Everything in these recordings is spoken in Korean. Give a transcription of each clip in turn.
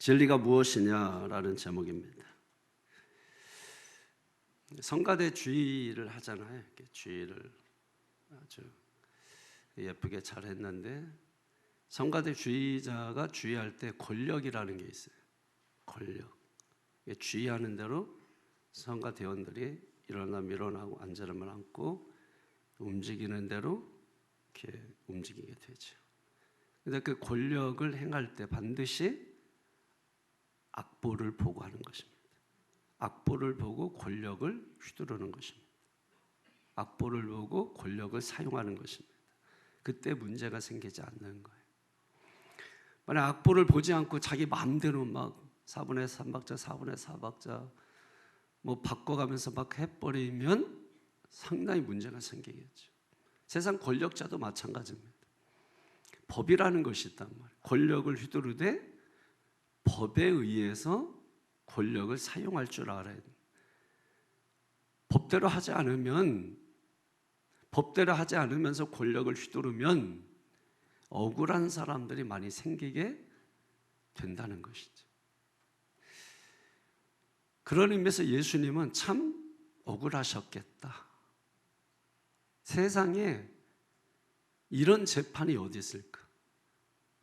진리가 무엇이냐라는 제목입니다. 성가대 주의를 하잖아요. 이렇게 주의를 아주 예쁘게 잘 했는데, 성가대 주의자가 주의할 때 권력이라는 게 있어요. 권력. 주의하는 대로 성가 대원들이 일어나 밀어나고 앉으면 앉고 움직이는 대로 이렇게 움직이게 되죠. 근데 그 권력을 행할 때 반드시 악보를 보고 하는 것입니다. 악보를 보고 권력을 휘두르는 것입니다. 악보를 보고 권력을 사용하는 것입니다. 그때 문제가 생기지 않는 거예요. 만약 악보를 보지 않고 자기 마음대로 막 4분의 3박자, 4분의 4박자 뭐 바꿔가면서 막 해버리면 상당히 문제가 생기겠죠. 세상 권력자도 마찬가지입니다. 법이라는 것이 있단 말이에요. 권력을 휘두르되 법에 의해서 권력을 사용할 줄 알아야 돼요. 법대로 하지 않으면서 권력을 휘두르면 억울한 사람들이 많이 생기게 된다는 것이죠. 그런 의미에서 예수님은 참 억울하셨겠다. 세상에 이런 재판이 어디 있을까?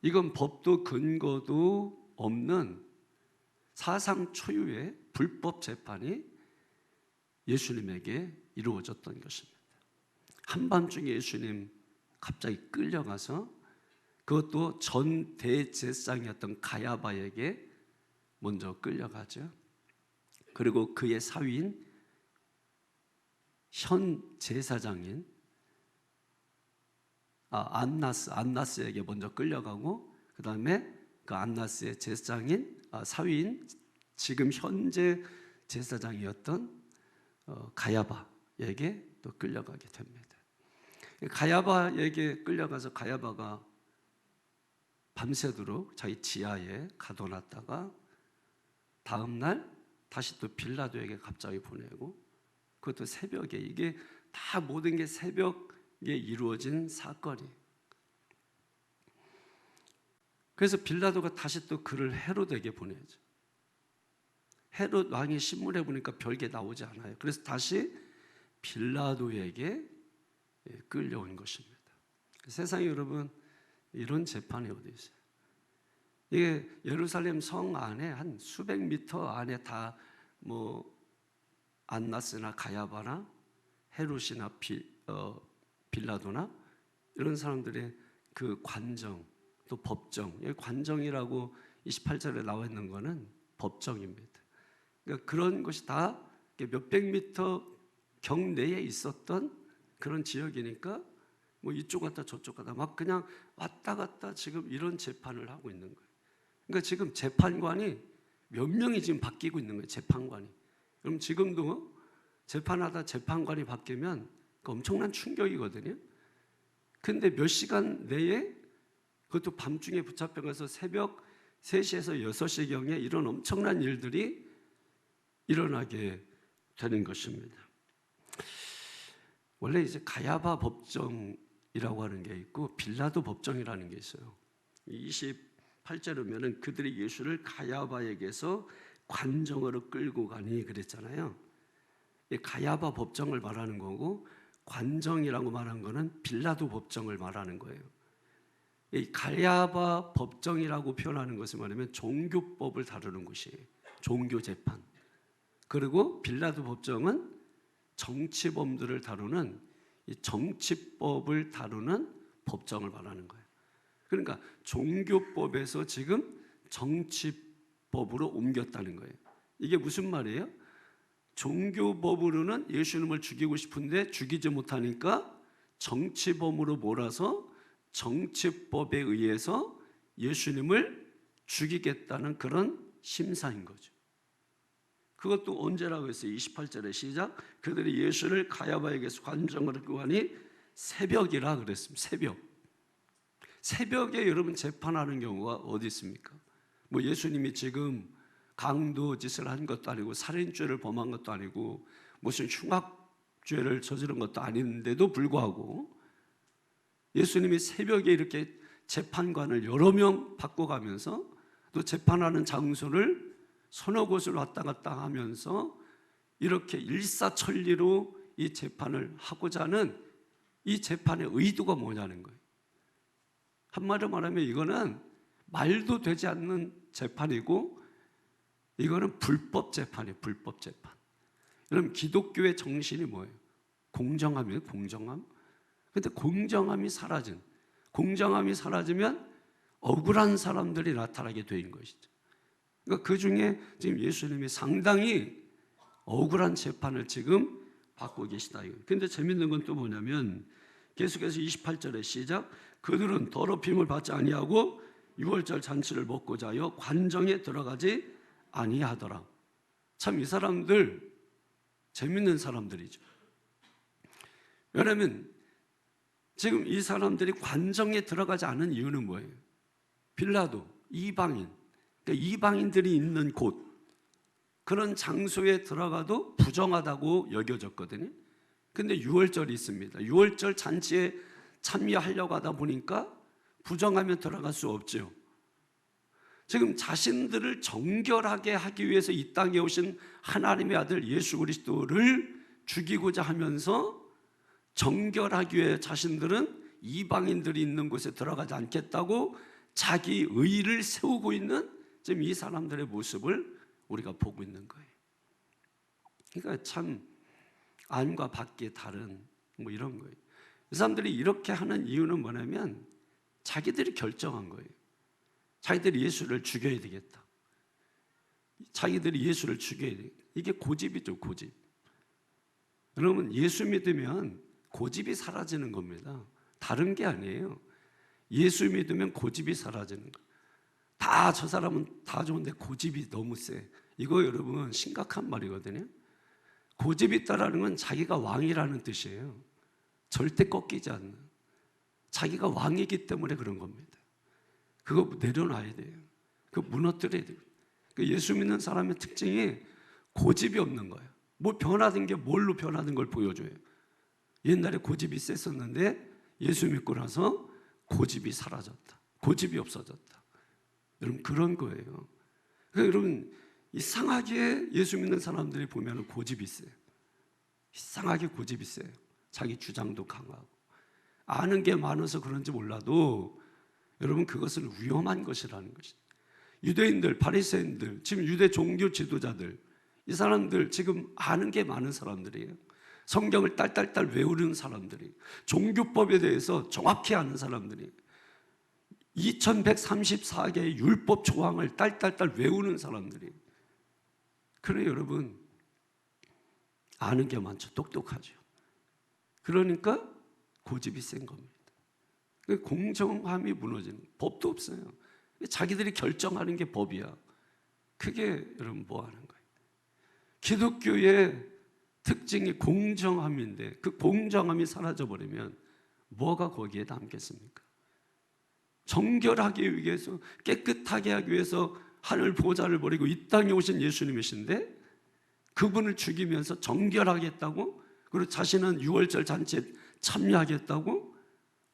이건 법도 근거도 없는 사상 초유의 불법 재판이 예수님에게 이루어졌던 것입니다. 한밤중에 예수님 갑자기 끌려가서, 그것도 전 대제사장이었던 가야바에게 먼저 끌려가죠. 그리고 그의 사위인 현 제사장인 안나스에게 먼저 끌려가고, 그 다음에 그 안나스의 제사장인 사위인 지금 현재 제사장이었던 가야바에게 또 끌려가게 됩니다. 가야바에게 끌려가서 가야바가 밤새도록 자기 지하에 가둬놨다가 다음날 다시 또 빌라도에게 갑자기 보내고, 그것도 새벽에, 이게 다 모든 게 새벽에 이루어진 사건이에요. 그래서 빌라도가 다시 또 그를 헤롯에게 보내죠. 헤롯 왕이 신문에 보니까 별게 나오지 않아요. 그래서 다시 빌라도에게 끌려온 것입니다. 세상에 여러분, 이런 재판이 어디 있어요? 이게 예루살렘 성 안에 한 수백 미터 안에 다 뭐 안나스나 가야바나 헤롯이나 빌라도나 이런 사람들의 그 관정, 또 법정, 관정이라고 28절에 나와 있는 거는 법정입니다. 그러니까 그런 것이 다 몇백 미터 경내에 있었던 그런 지역이니까 뭐 이쪽 갔다 저쪽 갔다 막 그냥 왔다 갔다 지금 이런 재판을 하고 있는 거예요. 그러니까 지금 재판관이 몇 명이 지금 바뀌고 있는 거예요. 재판관이. 그럼 지금도 재판하다 재판관이 바뀌면 엄청난 충격이거든요. 근데 몇 시간 내에, 그것도 밤중에 붙잡혀가서 새벽 3시에서 6시경에 이런 엄청난 일들이 일어나게 되는 것입니다. 원래 이제 가야바 법정이라고 하는 게 있고 빌라도 법정이라는 게 있어요. 28절에 보면은 그들이 예수를 가야바에게서 관정으로 끌고 가니 그랬잖아요. 가야바 법정을 말하는 거고, 관정이라고 말한 거는 빌라도 법정을 말하는 거예요. 이 가야바 법정이라고 표현하는 것은 뭐냐면 종교법을 다루는 곳이에요. 종교 재판. 그리고 빌라도 법정은 정치범들을 다루는, 이 정치법을 다루는 법정을 말하는 거예요. 그러니까 종교법에서 지금 정치법으로 옮겼다는 거예요. 이게 무슨 말이에요? 종교법으로는 예수님을 죽이고 싶은데 죽이지 못하니까 정치범으로 몰아서 정치법에 의해서 예수님을 죽이겠다는 그런 심사인 거죠. 그것도 언제라고 했어요? 28절에 시작. 그들이 예수를 가야바에게서 관정으로 끌고 가니 새벽이라 그랬습니다. 새벽에 여러분 재판하는 경우가 어디 있습니까? 뭐 예수님이 지금 강도 짓을 한 것도 아니고 살인죄를 범한 것도 아니고 무슨 흉악죄를 저지른 것도 아닌데도 불구하고 예수님이 새벽에 이렇게 재판관을 여러 명 바꿔가면서 또 재판하는 장소를 서너 곳을 왔다 갔다 하면서 이렇게 일사천리로 이 재판을 하고자 하는 이 재판의 의도가 뭐냐는 거예요. 한마디로 말하면 이거는 말도 되지 않는 재판이고 이거는 불법 재판이에요. 불법 재판. 여러분, 기독교의 정신이 뭐예요? 공정함이에요. 공정함. 근데 공정함이 사라지면 억울한 사람들이 나타나게 된 것이죠. 그러니까 그 중에 지금 예수님이 상당히 억울한 재판을 지금 받고 계시다. 그런데 재밌는 건 또 뭐냐면 계속해서 28절에 시작. 그들은 더럽힘을 받지 아니하고 유월절 잔치를 먹고자 하여 관정에 들어가지 아니하더라. 참 이 사람들 재밌는 사람들이죠. 왜냐하면 지금 이 사람들이 관정에 들어가지 않은 이유는 뭐예요? 빌라도 이방인, 그러니까 이방인들이 있는 곳, 그런 장소에 들어가도 부정하다고 여겨졌거든요. 근데 유월절이 있습니다. 유월절 잔치에 참여하려고 하다 보니까 부정하면 들어갈 수 없죠. 지금 자신들을 정결하게 하기 위해서 이 땅에 오신 하나님의 아들 예수 그리스도를 죽이고자 하면서 정결하기 위해 자신들은 이방인들이 있는 곳에 들어가지 않겠다고 자기 의의를 세우고 있는 지금 이 사람들의 모습을 우리가 보고 있는 거예요. 그러니까 참 안과 밖이 다른 뭐 이런 거예요. 이 사람들이 이렇게 하는 이유는 뭐냐면 자기들이 결정한 거예요. 자기들이 예수를 죽여야 되겠다. 자기들이 예수를 죽여야 되겠다. 이게 고집이죠, 고집. 여러분, 예수 믿으면 고집이 사라지는 겁니다. 다른 게 아니에요. 예수 믿으면 고집이 사라지는 거예요. 다 저 사람은 다 좋은데 고집이 너무 세. 이거 여러분 심각한 말이거든요. 고집이 있다라는 건 자기가 왕이라는 뜻이에요. 절대 꺾이지 않는. 자기가 왕이기 때문에 그런 겁니다. 그거 내려놔야 돼요. 그거 무너뜨려야 돼요. 예수 믿는 사람의 특징이 고집이 없는 거예요. 뭐 변화된 게 뭘로 변화된 걸 보여줘요. 옛날에 고집이 셌었는데 예수 믿고 나서 고집이 사라졌다. 고집이 없어졌다. 여러분, 그런 거예요. 그러니까 여러분, 이상하게 예수 믿는 사람들이 보면 고집이 세요. 이상하게 고집이 세요. 자기 주장도 강하고. 아는 게 많아서 그런지 몰라도 여러분, 그것은 위험한 것이라는 것이죠. 유대인들, 바리새인들, 지금 유대 종교 지도자들, 이 사람들 지금 아는 게 많은 사람들이에요. 성경을 딸딸딸 외우는 사람들이, 종교법에 대해서 정확히 아는 사람들이, 2134개의 율법 조항을 딸딸딸 외우는 사람들이. 그래 여러분, 아는 게 많죠. 똑똑하죠. 그러니까 고집이 센 겁니다. 공정함이 무너지는, 법도 없어요. 자기들이 결정하는 게 법이야. 그게 여러분 뭐 하는 거예요? 기독교의 특징이 공정함인데 그 공정함이 사라져버리면 뭐가 거기에 남겠습니까? 정결하기 위해서, 깨끗하게 하기 위해서 하늘 보좌를 버리고 이 땅에 오신 예수님이신데 그분을 죽이면서 정결하겠다고, 그리고 자신은 유월절 잔치에 참여하겠다고,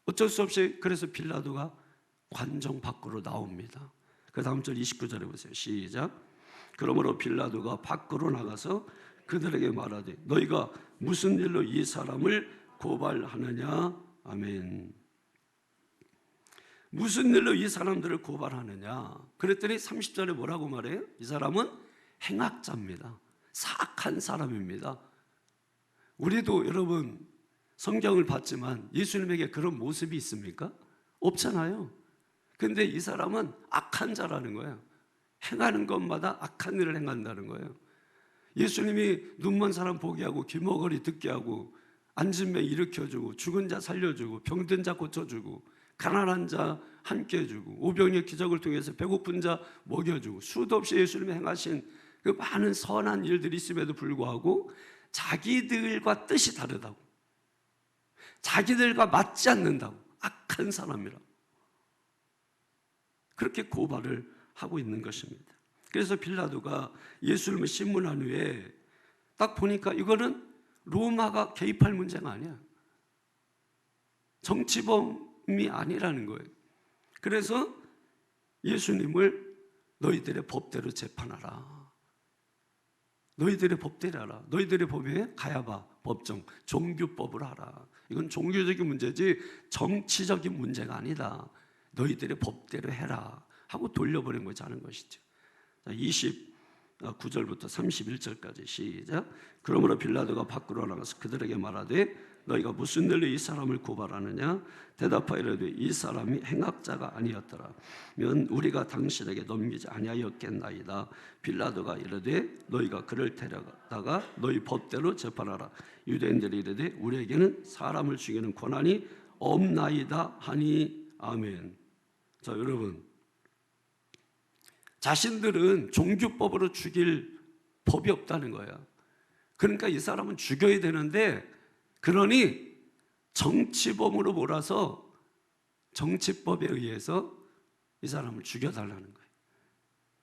어쩔 수 없이 그래서 빌라도가 관정 밖으로 나옵니다. 그 다음 절 29절에 보세요. 시작. 그러므로 빌라도가 밖으로 나가서 그들에게 말하되 너희가 무슨 일로 이 사람을 고발하느냐. 아멘. 무슨 일로 이 사람들을 고발하느냐. 그랬더니 30절에 뭐라고 말해요? 이 사람은 행악자입니다. 사악한 사람입니다. 우리도 여러분 성경을 봤지만 예수님에게 그런 모습이 있습니까? 없잖아요. 근데 이 사람은 악한 자라는 거예요. 행하는 것마다 악한 일을 행한다는 거예요. 예수님이 눈먼 사람 보게 하고 귀머거리 듣게 하고 앉은 매 일으켜주고 죽은 자 살려주고 병든 자 고쳐주고 가난한 자 함께 해주고 오병이의 기적을 통해서 배고픈 자 먹여주고 수도 없이 예수님이 행하신 그 많은 선한 일들이 있음에도 불구하고 자기들과 뜻이 다르다고, 자기들과 맞지 않는다고, 악한 사람이라고 그렇게 고발을 하고 있는 것입니다. 그래서 빌라도가 예수님을 신문한 후에 딱 보니까 이거는 로마가 개입할 문제가 아니야. 정치범이 아니라는 거예요. 그래서 예수님을 너희들의 법대로 재판하라. 너희들의 법대로 하라. 너희들의 법에 가야바 법정, 종교법을 하라. 이건 종교적인 문제지 정치적인 문제가 아니다. 너희들의 법대로 해라 하고 돌려보낸 거지 않은 것이죠. 29절부터 31절까지 시작. 그러므로 빌라도가 밖으로 나가서 그들에게 말하되 너희가 무슨 일로 이 사람을 고발하느냐? 대답하여 이르되 이 사람이 행악자가 아니었더라면 우리가 당신에게 넘기지 아니하였겠나이다. 빌라도가 이르되 너희가 그를 데려다가 너희 법대로 재판하라. 유대인들이 이르되 우리에게는 사람을 죽이는 권한이 없나이다 하니 아멘. 자, 여러분, 자신들은 종교법으로 죽일 법이 없다는 거야. 그러니까 이 사람은 죽여야 되는데, 그러니 정치범으로 몰아서 정치법에 의해서 이 사람을 죽여달라는 거예요.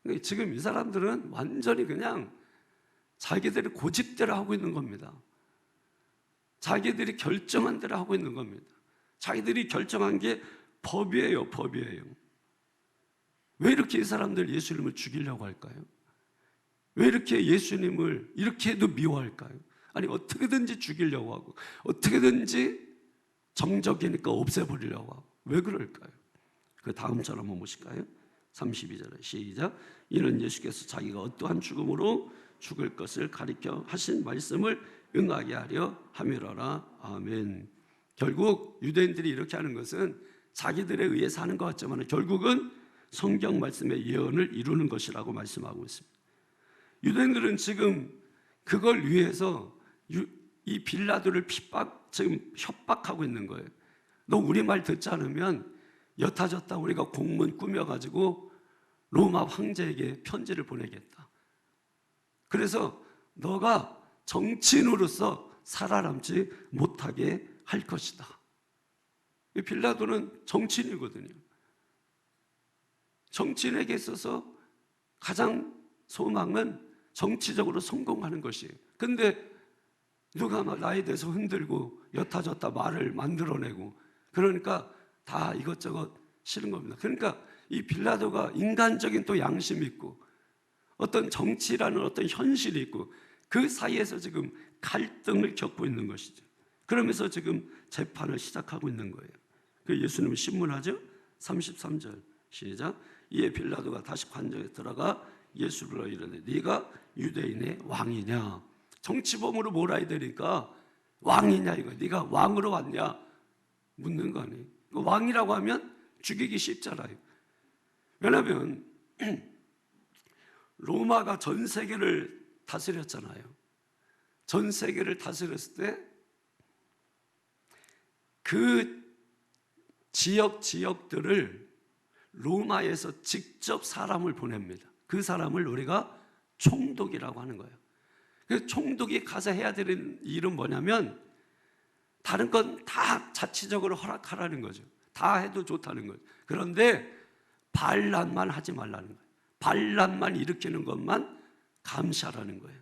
그러니까 지금 이 사람들은 완전히 그냥 자기들이 고집대로 하고 있는 겁니다. 자기들이 결정한 대로 하고 있는 겁니다. 자기들이 결정한 게 법이에요, 법이에요. 왜 이렇게 이 사람들 예수님을 죽이려고 할까요? 왜 이렇게 예수님을 이렇게 해도 미워할까요? 아니, 어떻게든지 죽이려고 하고 어떻게든지 정적이니까 없애버리려고 하고 왜 그럴까요? 그 다음 절 한번 보실까요? 32절에 시작. 이는 예수께서 자기가 어떠한 죽음으로 죽을 것을 가리켜 하신 말씀을 응하게 하려 함이로라. 아멘. 결국 유대인들이 이렇게 하는 것은 자기들에 의해서 하는 것 같지만 결국은 성경 말씀의 예언을 이루는 것이라고 말씀하고 있습니다. 유대인들은 지금 그걸 위해서 이 빌라도를 지금 협박하고 있는 거예요. 너 우리 말 듣지 않으면 옅아졌다 우리가 공문 꾸며가지고 로마 황제에게 편지를 보내겠다. 그래서 너가 정치인으로서 살아남지 못하게 할 것이다. 빌라도는 정치인이거든요. 정치인에게 있어서 가장 소망은 정치적으로 성공하는 것이에요. 근데 누가 나에 대해서 흔들고 옅아졌다 말을 만들어내고 그러니까 다 이것저것 싫은 겁니다. 그러니까 이 빌라도가 인간적인 또 양심이 있고 어떤 정치라는 어떤 현실이 있고 그 사이에서 지금 갈등을 겪고 있는 것이죠. 그러면서 지금 재판을 시작하고 있는 거예요. 그 예수님은 신문하죠. 33절 시작. 이에 빌라도가 다시 관정에 들어가 예수를 이르되 네가 유대인의 왕이냐? 정치범으로 몰아야 되니까 왕이냐 이거. 네가 왕으로 왔냐? 묻는 거 아니에요. 왕이라고 하면 죽이기 쉽잖아요. 왜냐하면 로마가 전 세계를 다스렸잖아요. 전 세계를 다스렸을 때 그 지역들을 로마에서 직접 사람을 보냅니다. 그 사람을 우리가 총독이라고 하는 거예요. 그 총독이 가서 해야 되는 일은 뭐냐면 다른 건 다 자치적으로 허락하라는 거죠. 다 해도 좋다는 거죠. 그런데 반란만 하지 말라는 거예요. 반란만 일으키는 것만 감시하라는 거예요.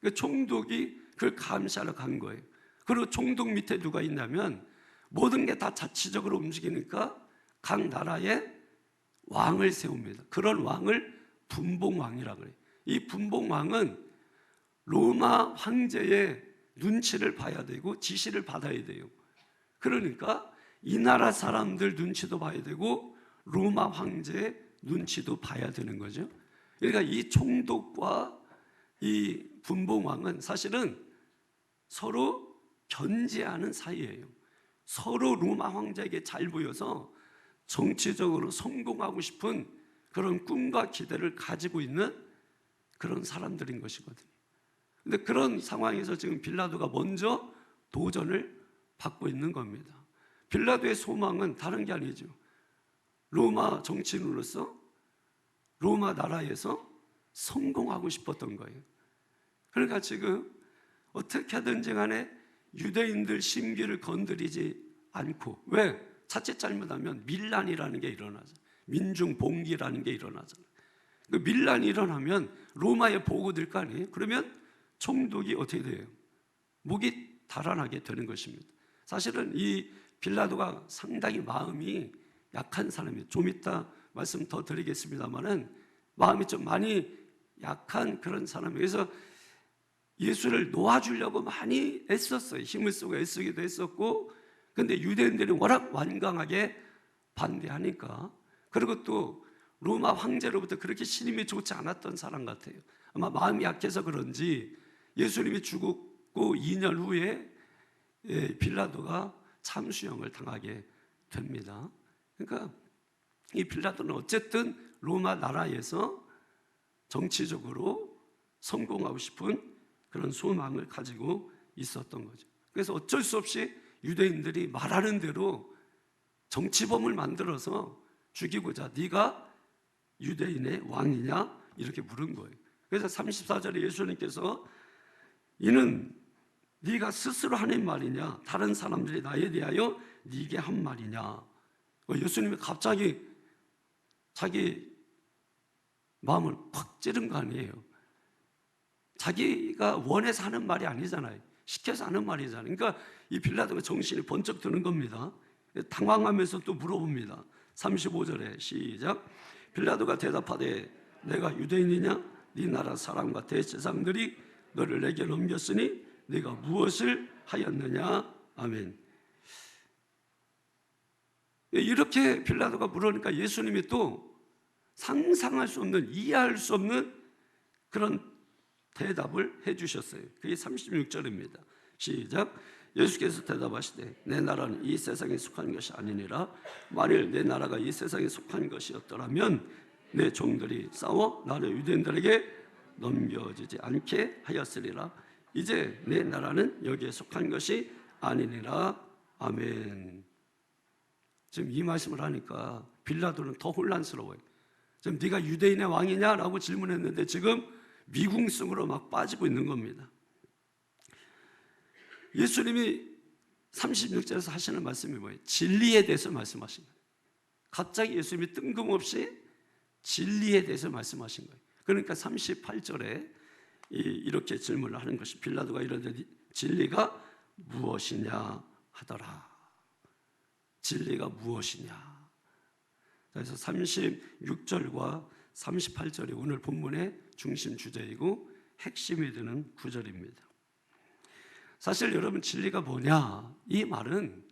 그 총독이 그걸 감시하러 간 거예요. 그리고 총독 밑에 누가 있냐면 모든 게 다 자치적으로 움직이니까 각 나라에 왕을 세웁니다. 그런 왕을 분봉왕이라고 그래요. 이 분봉왕은 로마 황제의 눈치를 봐야 되고 지시를 받아야 돼요. 그러니까 이 나라 사람들 눈치도 봐야 되고 로마 황제의 눈치도 봐야 되는 거죠. 그러니까 이 총독과 이 분봉왕은 사실은 서로 견제하는 사이예요. 서로 로마 황제에게 잘 보여서 정치적으로 성공하고 싶은 그런 꿈과 기대를 가지고 있는 그런 사람들인 것이거든요. 근데 그런 상황에서 지금 빌라도가 먼저 도전을 받고 있는 겁니다. 빌라도의 소망은 다른 게 아니죠. 로마 정치인으로서 로마 나라에서 성공하고 싶었던 거예요. 그러니까 지금 어떻게 하든지 간에 유대인들 심기를 건드리지 않고, 왜? 자칫 잘못하면 밀란이라는 게 일어나죠. 민중 봉기라는 게 일어나잖아요. 그 밀란이 일어나면 로마에 보고될 거 아니에요? 그러면 총독이 어떻게 돼요? 목이 달아나게 되는 것입니다. 사실은 이 빌라도가 상당히 마음이 약한 사람이에요. 좀 이따 말씀 더 드리겠습니다만은 마음이 좀 많이 약한 그런 사람이에요. 그래서 예수를 놓아주려고 많이 애썼어요. 힘을 쓰고 애쓰기도 했었고, 근데 유대인들이 워낙 완강하게 반대하니까, 그리고 또 로마 황제로부터 그렇게 신임이 좋지 않았던 사람 같아요. 아마 마음이 약해서 그런지 예수님이 죽고 2년 후에 빌라도가 참수형을 당하게 됩니다. 그러니까 이 빌라도는 어쨌든 로마 나라에서 정치적으로 성공하고 싶은 그런 소망을 가지고 있었던 거죠. 그래서 어쩔 수 없이 유대인들이 말하는 대로 정치범을 만들어서 죽이고자, 네가 유대인의 왕이냐? 이렇게 물은 거예요. 그래서 34절에 예수님께서 이는 네가 스스로 하는 말이냐? 다른 사람들이 나에 대하여 네게 한 말이냐? 예수님이 갑자기 자기 마음을 팍 찌른 거 아니에요. 자기가 원해서 하는 말이 아니잖아요. 시켜서 하는 말이잖아요. 그러니까 이 빌라도가 정신이 번쩍 드는 겁니다. 당황하면서 또 물어봅니다. 35절에 시작. 빌라도가 대답하되 내가 유대인이냐? 네 나라 사람과 대제사장들이 너를 내게 넘겼으니 네가 무엇을 하였느냐? 아멘. 이렇게 빌라도가 물으니까 예수님이 또 상상할 수 없는, 이해할 수 없는 그런 대답을 해주셨어요. 그게 36절입니다. 시작. 예수께서 대답하시되 내 나라는 이 세상에 속한 것이 아니니라. 만일 내 나라가 이 세상에 속한 것이었더라면 내 종들이 싸워 나를 유대인들에게 넘겨주지 않게 하였으리라. 이제 내 나라는 여기에 속한 것이 아니니라. 아멘. 지금 이 말씀을 하니까 빌라도는 더 혼란스러워요. 지금 네가 유대인의 왕이냐라고 질문했는데 지금 미궁성으로 막 빠지고 있는 겁니다. 예수님이 36절에서 하시는 말씀이 뭐예요? 진리에 대해서 말씀하신 거예요. 갑자기 예수님이 뜬금없이 진리에 대해서 말씀하신 거예요. 그러니까 38절에 이렇게 질문을 하는 것이, 빌라도가 이르되 진리가 무엇이냐 하더라. 진리가 무엇이냐. 그래서 36절과 38절이 오늘 본문의 중심 주제이고 핵심이 되는 구절입니다. 사실 여러분, 진리가 뭐냐? 이 말은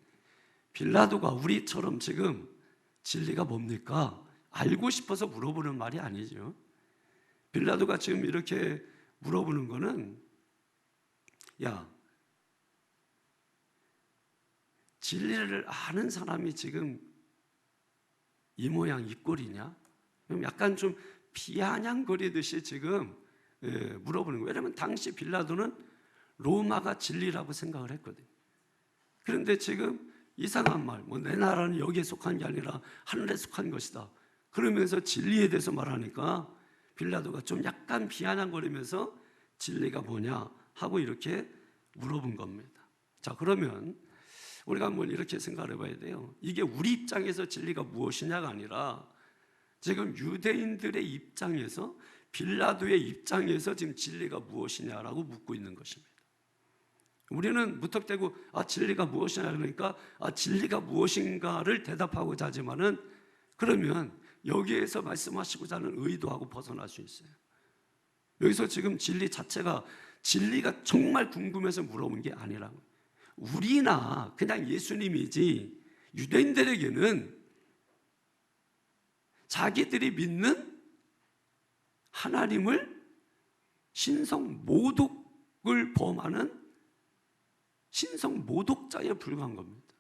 빌라도가 우리처럼 지금 진리가 뭡니까? 알고 싶어서 물어보는 말이 아니죠. 빌라도가 지금 이렇게 물어보는 거는, 야, 진리를 아는 사람이 지금 이 모양 이 꼴이냐? 약간 좀 비아냥거리듯이 지금 물어보는 거예요. 왜냐하면 당시 빌라도는 로마가 진리라고 생각을 했거든요. 그런데 지금 이상한 말, 뭐 내 나라는 여기에 속한 게 아니라 하늘에 속한 것이다, 그러면서 진리에 대해서 말하니까 빌라도가 좀 약간 비아냥거리면서 진리가 뭐냐 하고 이렇게 물어본 겁니다. 자, 그러면 우리가 한번 이렇게 생각을 해봐야 돼요. 이게 우리 입장에서 진리가 무엇이냐가 아니라 지금 유대인들의 입장에서, 빌라도의 입장에서 지금 진리가 무엇이냐라고 묻고 있는 것입니다. 우리는 무턱대고 진리가 무엇이냐 그러니까 진리가 무엇인가를 대답하고자 하지만은, 그러면 여기에서 말씀하시고자 하는 의도하고 벗어날 수 있어요. 여기서 지금 진리 자체가, 진리가 정말 궁금해서 물어본 게 아니라고. 우리나 그냥 예수님이지 유대인들에게는 자기들이 믿는 하나님을 신성 모독을 범하는 신성 모독자에 불과한 겁니다.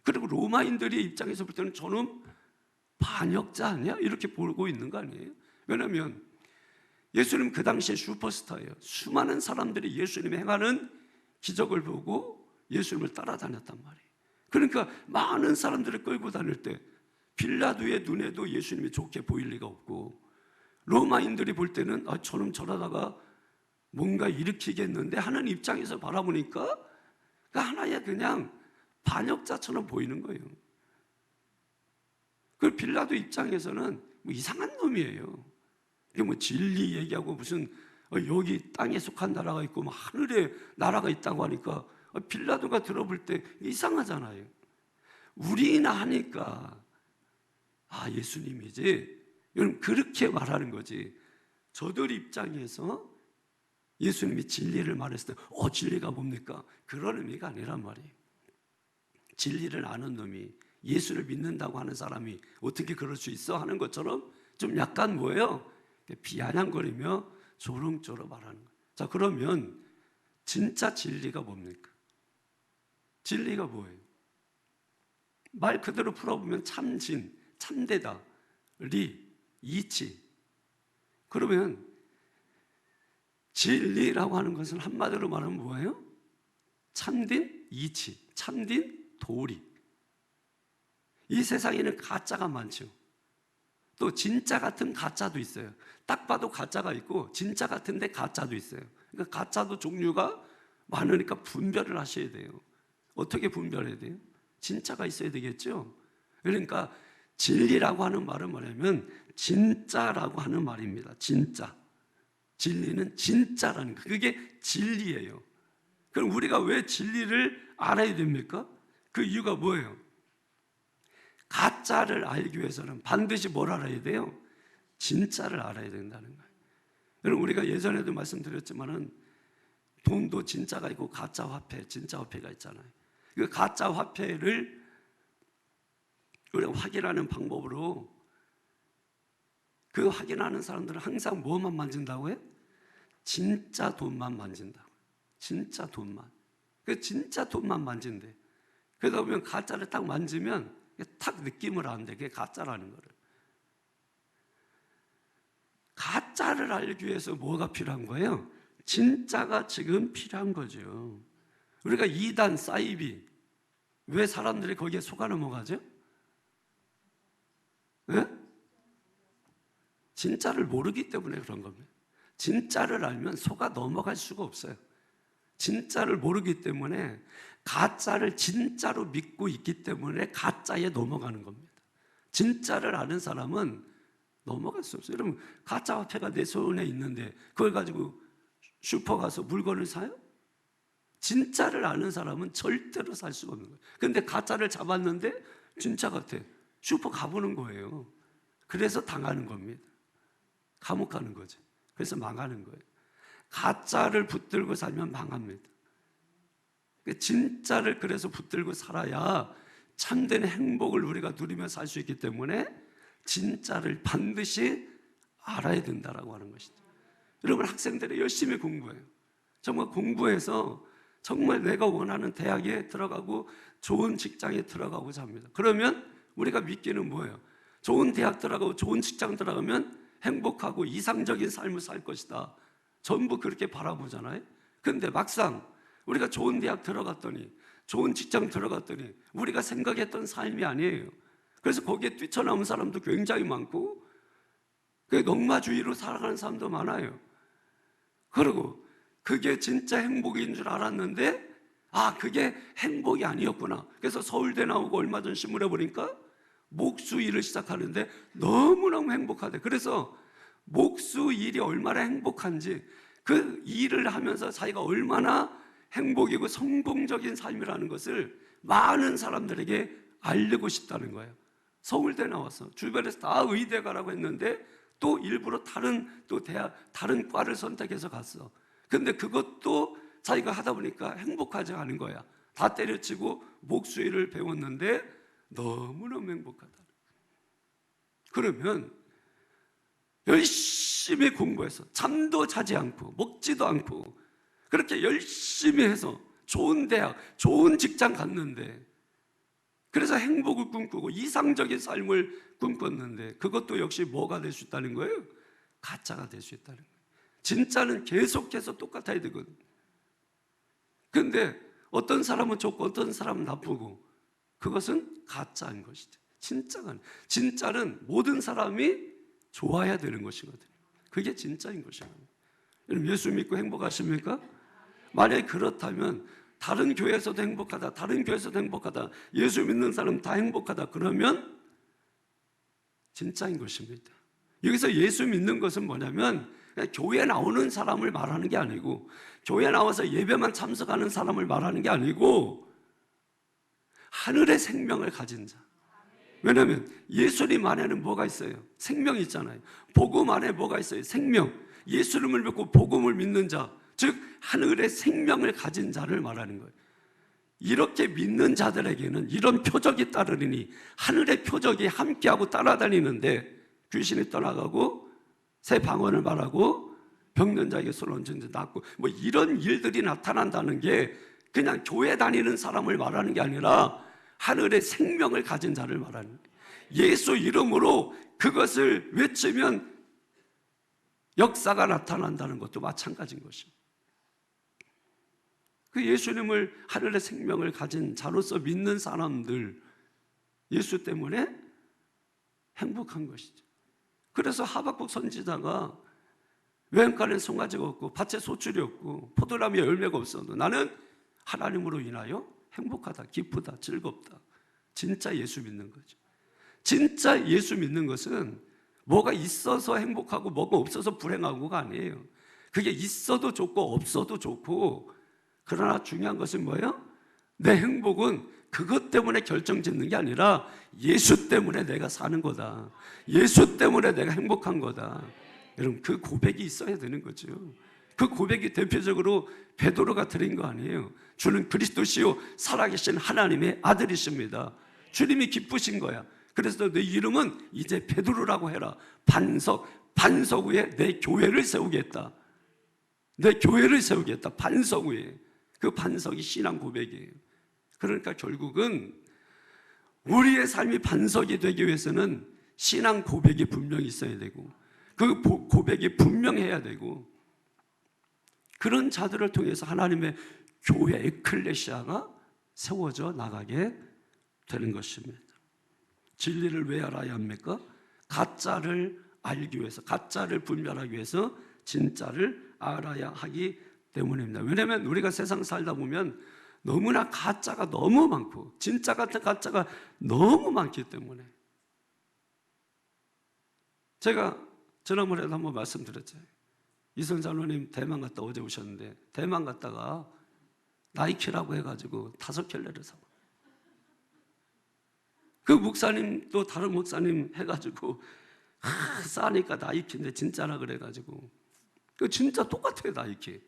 그리고 로마인들의 입장에서 볼 때는 저놈 반역자 아니야? 이렇게 보고 있는 거 아니에요? 왜냐하면 예수님 그 당시에 슈퍼스타예요. 수많은 사람들이 예수님이 행하는 기적을 보고 예수님을 따라다녔단 말이에요. 그러니까 많은 사람들을 끌고 다닐 때 빌라도의 눈에도 예수님이 좋게 보일 리가 없고, 로마인들이 볼 때는 저놈 저러다가 뭔가 일으키겠는데 하는 입장에서 바라보니까 하나의 그냥 반역자처럼 보이는 거예요. 그 빌라도 입장에서는 뭐 이상한 놈이에요. 이게 뭐 진리 얘기하고 무슨 여기 땅에 속한 나라가 있고 뭐 하늘에 나라가 있다고 하니까 빌라도가 들어볼 때 이상하잖아요. 우리나 하니까 예수님이지 여러분 그렇게 말하는 거지. 저들 입장에서 예수님이 진리를 말했을 때 진리가 뭡니까? 그런 의미가 아니란 말이에요. 진리를 아는 놈이 예수를 믿는다고 하는 사람이 어떻게 그럴 수 있어? 하는 것처럼 좀 약간 뭐예요? 비아냥거리며 조롱조롱 말하는 거예요. 자, 그러면 진짜 진리가 뭡니까? 진리가 뭐예요? 말 그대로 풀어보면 참진, 참되다, 리, 이치. 그러면 진리라고 하는 것은 한마디로 말하면 뭐예요? 참된 이치, 참된 도리. 이 세상에는 가짜가 많죠. 또 진짜 같은 가짜도 있어요. 딱 봐도 가짜가 있고 진짜 같은데 가짜도 있어요. 그러니까 가짜도 종류가 많으니까 분별을 하셔야 돼요. 어떻게 분별해야 돼요? 진짜가 있어야 되겠죠. 그러니까 진리라고 하는 말은 뭐냐면 진짜라고 하는 말입니다. 진짜. 진리는 진짜라는 거. 그게 진리예요. 그럼 우리가 왜 진리를 알아야 됩니까? 그 이유가 뭐예요? 가짜를 알기 위해서는 반드시 뭘 알아야 돼요? 진짜를 알아야 된다는 거예요. 여러분 우리가 예전에도 말씀드렸지만은 돈도 진짜가 있고 가짜 화폐, 진짜 화폐가 있잖아요. 그 가짜 화폐를 우리가 확인하는 방법으로 그 확인하는 사람들은 항상 뭐만 만진다고요? 진짜 돈만 만진다고. 진짜 돈만. 그 진짜 돈만 만진대. 그러다 보면 가짜를 딱 만지면 탁 느낌을 안대. 그게 가짜라는 거를. 가짜를 알기 위해서 뭐가 필요한 거예요? 진짜가 지금 필요한 거죠. 우리가 이단, 사이비 왜 사람들이 거기에 속아 넘어가죠? 네? 진짜를 모르기 때문에 그런 겁니다. 진짜를 알면 속아 넘어갈 수가 없어요. 진짜를 모르기 때문에 가짜를 진짜로 믿고 있기 때문에 가짜에 넘어가는 겁니다. 진짜를 아는 사람은 넘어갈 수 없어요. 여러분 가짜 화폐가 내 손에 있는데 그걸 가지고 슈퍼 가서 물건을 사요? 진짜를 아는 사람은 절대로 살 수가 없는 거예요. 그런데 가짜를 잡았는데 진짜 같아. 슈퍼 가보는 거예요. 그래서 당하는 겁니다. 감옥 가는 거죠. 그래서 망하는 거예요. 가짜를 붙들고 살면 망합니다. 진짜를 그래서 붙들고 살아야 참된 행복을 우리가 누리며 살 수 있기 때문에 진짜를 반드시 알아야 된다라고 하는 것이죠. 여러분 학생들이 열심히 공부해요. 정말 공부해서 정말 내가 원하는 대학에 들어가고 좋은 직장에 들어가고자 합니다. 그러면 우리가 믿기는 뭐예요? 좋은 대학 들어가고 좋은 직장 들어가면 행복하고 이상적인 삶을 살 것이다. 전부 그렇게 바라보잖아요. 그런데 막상 우리가 좋은 대학 들어갔더니 좋은 직장 들어갔더니 우리가 생각했던 삶이 아니에요. 그래서 거기에 뛰쳐나온 사람도 굉장히 많고 넉마주의로 살아가는 사람도 많아요. 그리고 그게 진짜 행복인 줄 알았는데 그게 행복이 아니었구나. 그래서 서울대 나오고 얼마 전 신문에 보니까 목수 일을 시작하는데 너무너무 행복하대. 그래서 목수 일이 얼마나 행복한지 그 일을 하면서 자기가 얼마나 행복이고 성공적인 삶이라는 것을 많은 사람들에게 알리고 싶다는 거예요. 서울대 나와서 주변에서 다 의대 가라고 했는데 또 일부러 다른 과를 선택해서 갔어. 근데 그것도 자기가 하다 보니까 행복하지 않은 거야. 다 때려치고 목수 일을 배웠는데 너무너무 행복하다. 그러면 열심히 공부해서 잠도 자지 않고 먹지도 않고 그렇게 열심히 해서 좋은 대학, 좋은 직장 갔는데 그래서 행복을 꿈꾸고 이상적인 삶을 꿈꿨는데 그것도 역시 뭐가 될 수 있다는 거예요? 가짜가 될 수 있다는 거예요. 진짜는 계속해서 똑같아야 되거든. 그런데 어떤 사람은 좋고 어떤 사람은 나쁘고 그것은 가짜인 것이죠. 진짜는 모든 사람이 좋아야 되는 것이거든요. 그게 진짜인 것이거든요. 여러분 예수 믿고 행복하십니까? 만약에 그렇다면 다른 교회에서도 행복하다, 다른 교회에서도 행복하다, 예수 믿는 사람 다 행복하다 그러면 진짜인 것입니다. 여기서 예수 믿는 것은 뭐냐면 그냥 교회 나오는 사람을 말하는 게 아니고 교회 나와서 예배만 참석하는 사람을 말하는 게 아니고 하늘의 생명을 가진 자, 왜냐하면 예수님 안에는 뭐가 있어요? 생명이 있잖아요. 복음 안에 뭐가 있어요? 생명. 예수님을 믿고 복음을 믿는 자, 즉 하늘의 생명을 가진 자를 말하는 거예요. 이렇게 믿는 자들에게는 이런 표적이 따르니 하늘의 표적이 함께하고 따라다니는데 귀신이 떠나가고 새 방언을 말하고 병든 자에게 손을 얹은 자 낫고 뭐 이런 일들이 나타난다는 게 그냥 교회 다니는 사람을 말하는 게 아니라 하늘의 생명을 가진 자를 말하는 거예요. 예수 이름으로 그것을 외치면 역사가 나타난다는 것도 마찬가지인 것입니다. 그 예수님을 하늘의 생명을 가진 자로서 믿는 사람들, 예수 때문에 행복한 것이죠. 그래서 하박국 선지자가 외양간에 송아지가 없고 밭에 소출이 없고 포도나무에 열매가 없어도 나는 하나님으로 인하여 행복하다, 기쁘다, 즐겁다. 진짜 예수 믿는 거죠. 진짜 예수 믿는 것은 뭐가 있어서 행복하고 뭐가 없어서 불행하고가 아니에요. 그게 있어도 좋고 없어도 좋고, 그러나 중요한 것은 뭐예요? 내 행복은 그것 때문에 결정짓는 게 아니라 예수 때문에 내가 사는 거다. 예수 때문에 내가 행복한 거다. 여러분, 그 고백이 있어야 되는 거죠. 그 고백이 대표적으로 베드로가 드린 거 아니에요. 주는 그리스도시요 살아계신 하나님의 아들이십니다. 주님이 기쁘신 거야. 그래서 내 이름은 이제 베드로라고 해라. 반석 위에 내 교회를 세우겠다. 내 교회를 세우겠다. 반석 위에. 그 반석이 신앙 고백이에요. 그러니까 결국은 우리의 삶이 반석이 되기 위해서는 신앙 고백이 분명히 있어야 되고, 그 고백이 분명해야 되고, 그런 자들을 통해서 하나님의 교회 에클레시아가 세워져 나가게 되는 것입니다. 진리를 왜 알아야 합니까? 가짜를 알기 위해서, 가짜를 분별하기 위해서 진짜를 알아야 하기 때문입니다. 왜냐하면 우리가 세상 살다 보면 너무나 가짜가 너무 많고 진짜 같은 가짜가 너무 많기 때문에, 제가 지난번에도 한번 말씀드렸죠. 이성장로님 대만 갔다 어제 오셨는데, 대만 갔다가 나이키라고 해가지고 5켤레를 사고, 그 목사님 또 다른 목사님 해가지고 싸니까 나이키인데 진짜라 그래가지고, 그 진짜 똑같아요, 나이키.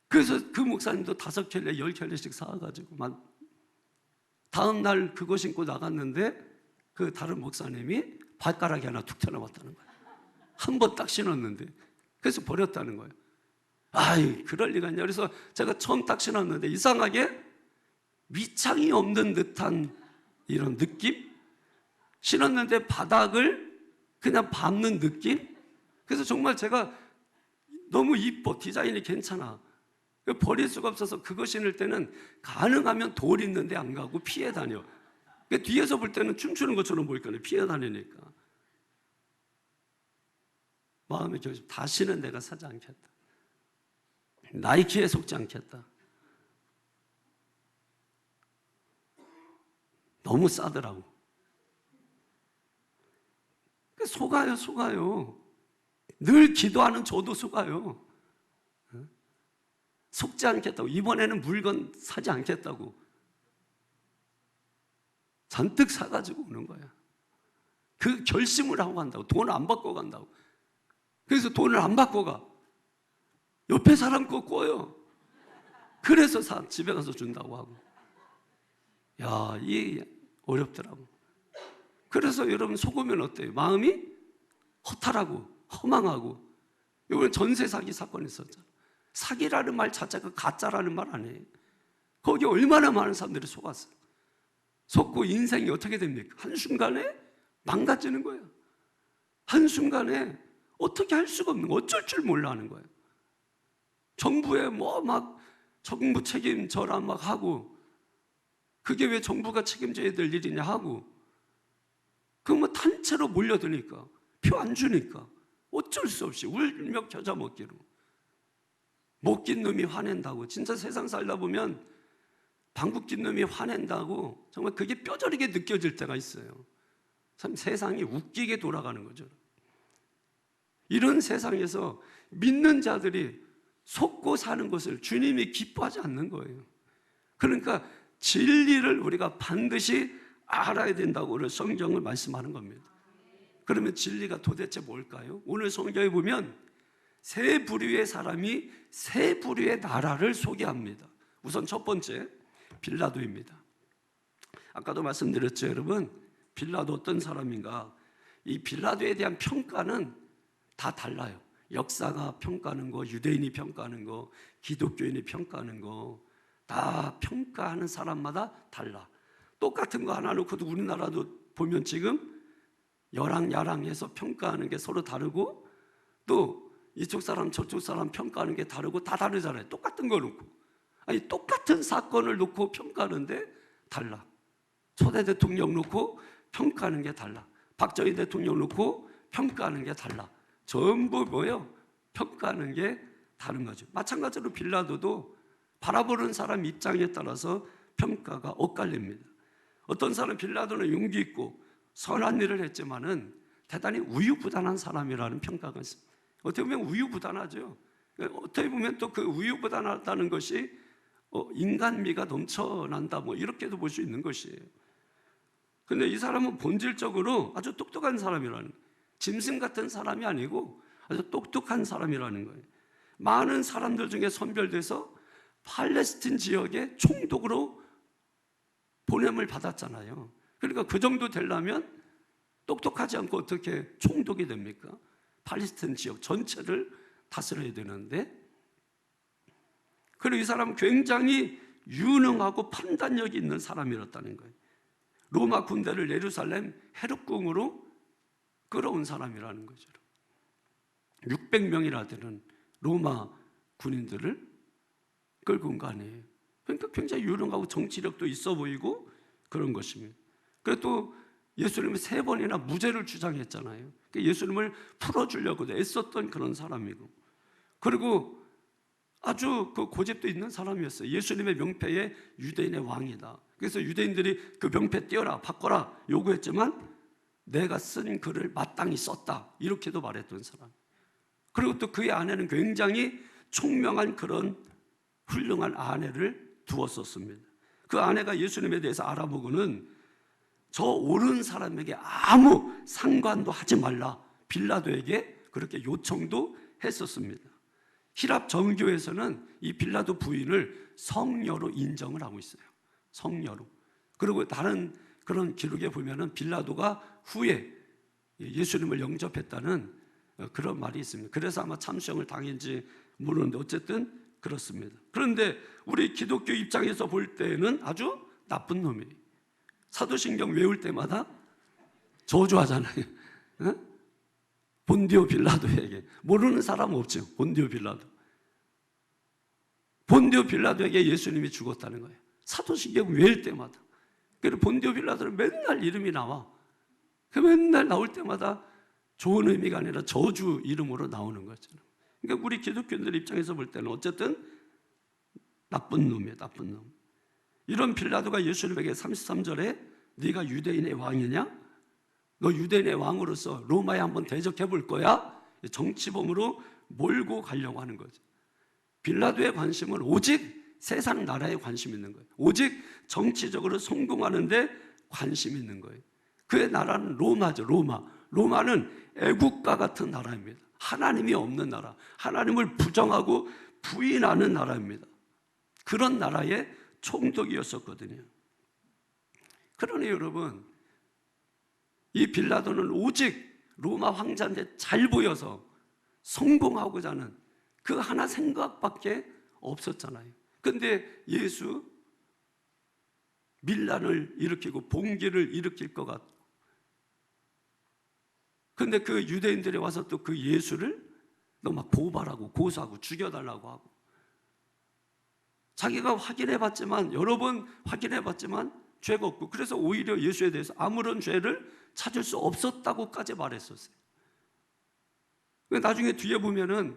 그래서 그 목사님도 5켤레 10켤레씩 사가지고 막 다음 날 그거 신고 나갔는데 그 다른 목사님이 발가락이 하나 툭 튀어나왔다는 거예요. 한 번 딱 신었는데. 그래서 버렸다는 거예요. 아이, 그럴 리가 있냐. 그래서 제가 처음 딱 신었는데 이상하게 밑창이 없는 듯한 이런 느낌? 신었는데 바닥을 그냥 밟는 느낌? 그래서 정말 제가 너무 이뻐, 디자인이 괜찮아. 버릴 수가 없어서 그거 신을 때는 가능하면 돌 있는데 안 가고 피해 다녀. 뒤에서 볼 때는 춤추는 것처럼 보일 거예요. 피해 다니니까. 마음의 결심, 다시는 내가 사지 않겠다. 나이키에 속지 않겠다. 너무 싸더라고. 속아요. 늘 기도하는 저도 속아요. 속지 않겠다고. 이번에는 물건 사지 않겠다고. 잔뜩 사가지고 오는 거야. 그 결심을 하고 간다고. 돈을 안 받고 간다고. 그래서 돈을 안 받고 가. 옆에 사람 거 꿔요. 그래서 집에 가서 준다고 하고. 야, 이게 어렵더라고. 그래서 여러분 속으면 어때요? 마음이 허탈하고 허망하고. 이번에 전세 사기 사건이 있었잖아. 사기라는 말 자체가 가짜라는 말 아니에요. 거기 얼마나 많은 사람들이 속았어요. 속고 인생이 어떻게 됩니까? 한순간에 망가지는 거예요. 한순간에 어떻게 할 수가 없는 거예요. 어쩔 줄 몰라 하는 거예요. 정부에 뭐 막 정부 책임져라 막 하고, 그게 왜 정부가 책임져야 될 일이냐 하고, 그 뭐 단체로 몰려드니까, 표 안 주니까 어쩔 수 없이 울며 겨자 먹기로. 못 낀 놈이 화낸다고. 진짜 세상 살다 보면 방귀 낀 놈이 화낸다고 정말 그게 뼈저리게 느껴질 때가 있어요. 참 세상이 웃기게 돌아가는 거죠. 이런 세상에서 믿는 자들이 속고 사는 것을 주님이 기뻐하지 않는 거예요. 그러니까 진리를 우리가 반드시 알아야 된다고 오늘 성경을 말씀하는 겁니다. 그러면 진리가 도대체 뭘까요? 오늘 성경에 보면 세 부류의 사람이 세 부류의 나라를 소개합니다. 우선 첫 번째 빌라도입니다. 아까도 말씀드렸죠, 여러분. 빌라도 어떤 사람인가? 이 빌라도에 대한 평가는 다 달라요. 역사가 평가하는 거, 유대인이 평가하는 거, 기독교인이 평가하는 거, 다 평가하는 사람마다 달라. 똑같은 거 하나 놓고도 우리나라도 보면 지금 열왕야랑해서 평가하는 게 서로 다르고, 또 이쪽 사람 저쪽 사람 평가하는 게 다르고 다 다르잖아요. 똑같은 거 놓고, 아니 똑같은 사건을 놓고 평가하는데 달라. 초대 대통령 놓고 평가하는 게 달라. 박정희 대통령 놓고 평가하는 게 달라. 전부 뭐예요? 평가하는 게 다른 거죠. 마찬가지로 빌라도도 바라보는 사람 입장에 따라서 평가가 엇갈립니다. 어떤 사람, 빌라도는 용기 있고 선한 일을 했지만은 대단히 우유부단한 사람이라는 평가가 있습니다. 어떻게 보면 우유부단하죠. 어떻게 보면 또 그 우유부단하다는 것이 인간미가 넘쳐난다, 뭐 이렇게도 볼 수 있는 것이에요. 근데 이 사람은 본질적으로 아주 똑똑한 사람이라는 거예요. 짐승 같은 사람이 아니고 아주 똑똑한 사람이라는 거예요. 많은 사람들 중에 선별돼서 팔레스틴 지역에 총독으로 보냄을 받았잖아요. 그러니까 그 정도 되려면 똑똑하지 않고 어떻게 총독이 됩니까? 팔레스틴 지역 전체를 다스려야 되는데, 그리고 이 사람은 굉장히 유능하고 판단력이 있는 사람이었다는 거예요. 로마 군대를 예루살렘 헤롯궁으로 끌어온 사람이라는 거죠. 600명이나 되는 로마 군인들을 끌고 온 거 아니에요. 그러니까 굉장히 유능하고 정치력도 있어 보이고 그런 것입니다. 그리고 또 예수님은 3번이나 무죄를 주장했잖아요. 예수님을 풀어주려고 애썼던 그런 사람이고, 그리고 아주 그 고집도 있는 사람이었어요. 예수님의 명패에 유대인의 왕이다. 그래서 유대인들이 그 명패 띄어라, 바꿔라 요구했지만 내가 쓴 글을 마땅히 썼다, 이렇게도 말했던 사람. 그리고 또 그의 아내는 굉장히 총명한 그런 훌륭한 아내를 두었었습니다. 그 아내가 예수님에 대해서 알아보고는 저 옳은 사람에게 아무 상관도 하지 말라, 빌라도에게 그렇게 요청도 했었습니다. 히랍 정교에서는 이 빌라도 부인을 성녀로 인정을 하고 있어요. 성녀로. 그리고 다른 그런 기록에 보면은 빌라도가 후에 예수님을 영접했다는 그런 말이 있습니다. 그래서 아마 참수형을 당했는지 모르는데 어쨌든 그렇습니다. 그런데 우리 기독교 입장에서 볼 때는 아주 나쁜 놈이에요. 사도신경 외울 때마다 저주하잖아요. 본디오 빌라도에게. 모르는 사람 없죠. 본디오 빌라도. 본디오 빌라도에게 예수님이 죽었다는 거예요. 사도신경 외울 때마다. 그리고 본디오 빌라도는 맨날 이름이 나와. 그 맨날 나올 때마다 좋은 의미가 아니라 저주 이름으로 나오는 거죠. 그러니까 우리 기독교인들 입장에서 볼 때는 어쨌든 나쁜 놈이에요. 나쁜 놈. 이런 빌라도가 예수님에게 33절에 네가 유대인의 왕이냐? 너 유대인의 왕으로서 로마에 한번 대적해 볼 거야? 정치범으로 몰고 가려고 하는 거죠. 빌라도의 관심은 오직 세상 나라에 관심 있는 거예요. 오직 정치적으로 성공하는 데 관심 있는 거예요. 그의 나라는 로마죠. 로마는 애국가 같은 나라입니다. 하나님이 없는 나라, 하나님을 부정하고 부인하는 나라입니다. 그런 나라의 총독이었었거든요. 그러니 여러분, 이 빌라도는 오직 로마 황제한테 잘 보여서 성공하고자 하는 그 하나 생각밖에 없었잖아요. 근데 예수 밀란을 일으키고 봉기를 일으킬 것 같고, 근데 그 유대인들이 와서 또 그 예수를 너 막 고발하고 고소하고 죽여달라고 하고, 자기가 확인해봤지만 여러 번 확인해봤지만 죄가 없고, 그래서 오히려 예수에 대해서 아무런 죄를 찾을 수 없었다고까지 말했었어요. 나중에 뒤에 보면은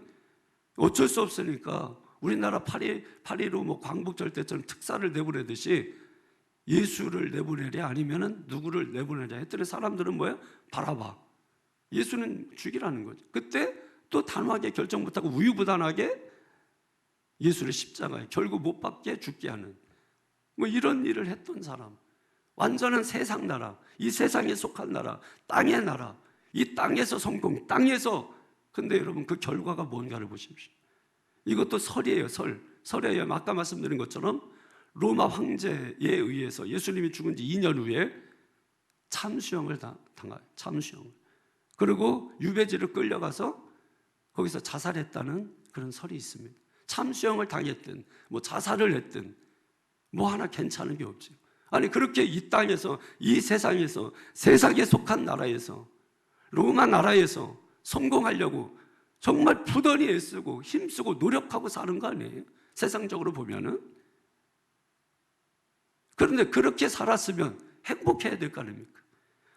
어쩔 수 없으니까 우리나라 파리로 뭐 광복절 때처럼 특사를 내보내듯이 예수를 내보내랴 아니면은 누구를 내보내랴 했더니 사람들은 뭐야? 바라바. 예수는 죽이라는 거죠. 그때 또 단호하게 결정 못하고 우유부단하게 예수를 십자가에 결국 못 박게 죽게 하는 뭐 이런 일을 했던 사람. 완전한 세상 나라, 이 세상에 속한 나라, 땅의 나라, 이 땅에서 성공, 땅에서. 근데 여러분 그 결과가 뭔가를 보십시오. 이것도 설이에요. 설에 아까 말씀드린 것처럼 로마 황제에 의해서 예수님이 죽은 지 2년 후에 참수형을 당해요. 참수형을. 그리고 유배지로 끌려가서 거기서 자살했다는 그런 설이 있습니다. 참수형을 당했든 뭐 자살을 했든 뭐 하나 괜찮은 게 없죠. 아니 그렇게 이 땅에서, 이 세상에서, 세상에 속한 나라에서, 로마 나라에서 성공하려고 정말 부단히 애쓰고 힘쓰고 노력하고 사는 거 아니에요? 세상적으로 보면은. 그런데 그렇게 살았으면 행복해야 될 거 아닙니까?